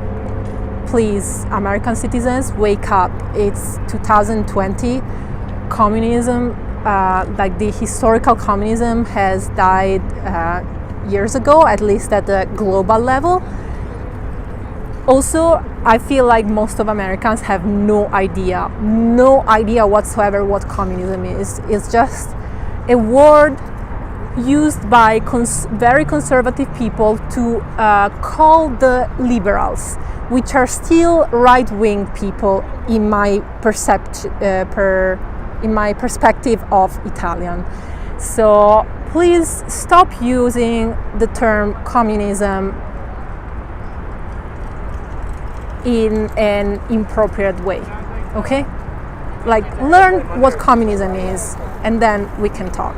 please, American citizens, wake up. It's 2020. Communism, like the historical communism, has died years ago, at least at the global level. Also, I feel like most of Americans have no idea whatsoever what communism is. It's just a word used by very conservative people to call the liberals, which are still right-wing people in my perspective of Italian. So please stop using the term communism in an inappropriate way, okay? Like, learn what communism is, and then we can talk.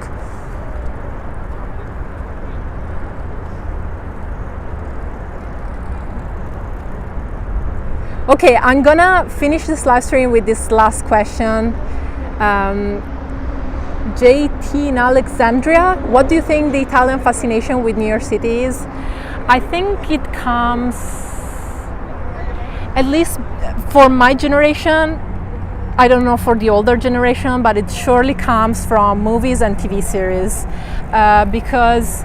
Okay, I'm gonna finish this live stream with this last question. JT in Alexandria, what do you think the Italian fascination with New York City is? I think it comes, at least for my generation, I don't know for the older generation, but it surely comes from movies and TV series, because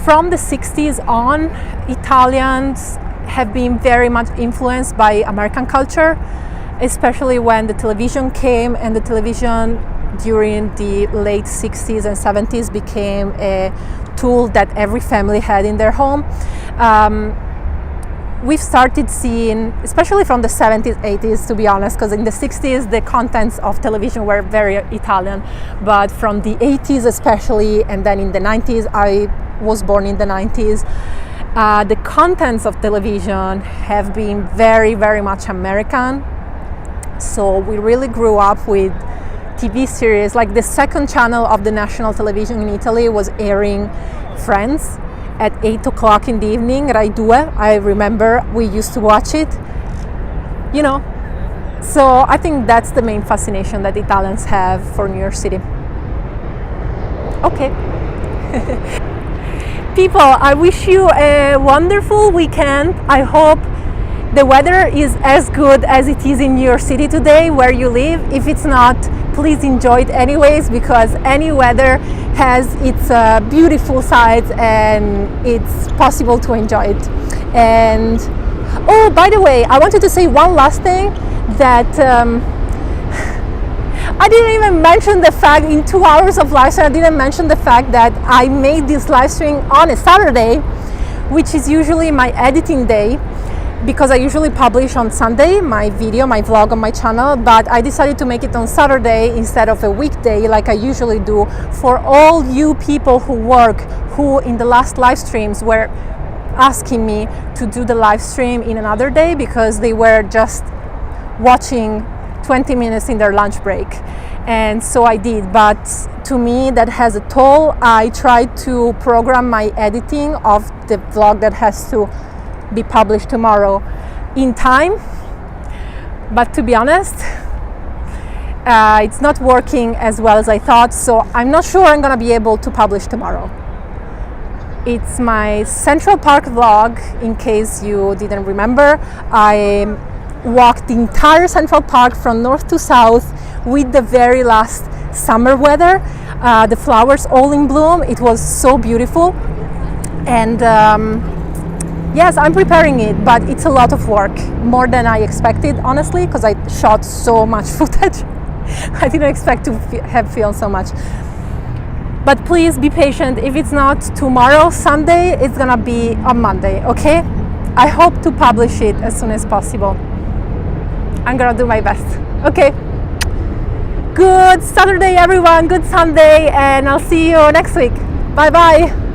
from the 60s on, Italians have been very much influenced by American culture, especially when the television came, and the television during the late 60s and 70s became a tool that every family had in their home. We've started seeing, especially from the 70s, 80s, to be honest, because in the 60s the contents of television were very Italian, but from the 80s especially, and then in the 90s, I was born in the 90s, the contents of television have been very, very much American. So we really grew up with TV series, like the second channel of the national television in Italy was airing Friends at 8 o'clock in the evening, Rai 2. I remember we used to watch it, you know. So I think that's the main fascination that Italians have for New York City. Okay. People, I wish you a wonderful weekend. I hope the weather is as good as it is in New York City today where you live. If it's not, please enjoy it anyways, because any weather has its beautiful sides and it's possible to enjoy it. And oh, by the way, I wanted to say one last thing, that I didn't even mention the fact, in 2 hours of live stream, I didn't mention the fact that I made this live stream on a Saturday, which is usually my editing day, because I usually publish on Sunday my video, my vlog on my channel, but I decided to make it on Saturday instead of a weekday like I usually do, for all you people who in the last live streams were asking me to do the live stream in another day because they were just watching 20 minutes in their lunch break. And so I did, but to me that has a toll. I tried to program my editing of the vlog that has to be published tomorrow in time, but to be honest, it's not working as well as I thought, so I'm not sure I'm gonna be able to publish tomorrow. It's my Central Park vlog, in case you didn't remember. I walked the entire Central Park from north to south with the very last summer weather, the flowers all in bloom. It was so beautiful, and yes, I'm preparing it, but it's a lot of work, more than I expected, honestly, because I shot so much footage. I didn't expect to have filmed so much. But please be patient. If it's not tomorrow, Sunday, it's gonna be on Monday, okay? I hope to publish it as soon as possible. I'm gonna do my best, okay? Good Saturday, everyone, good Sunday, and I'll see you next week. Bye-bye.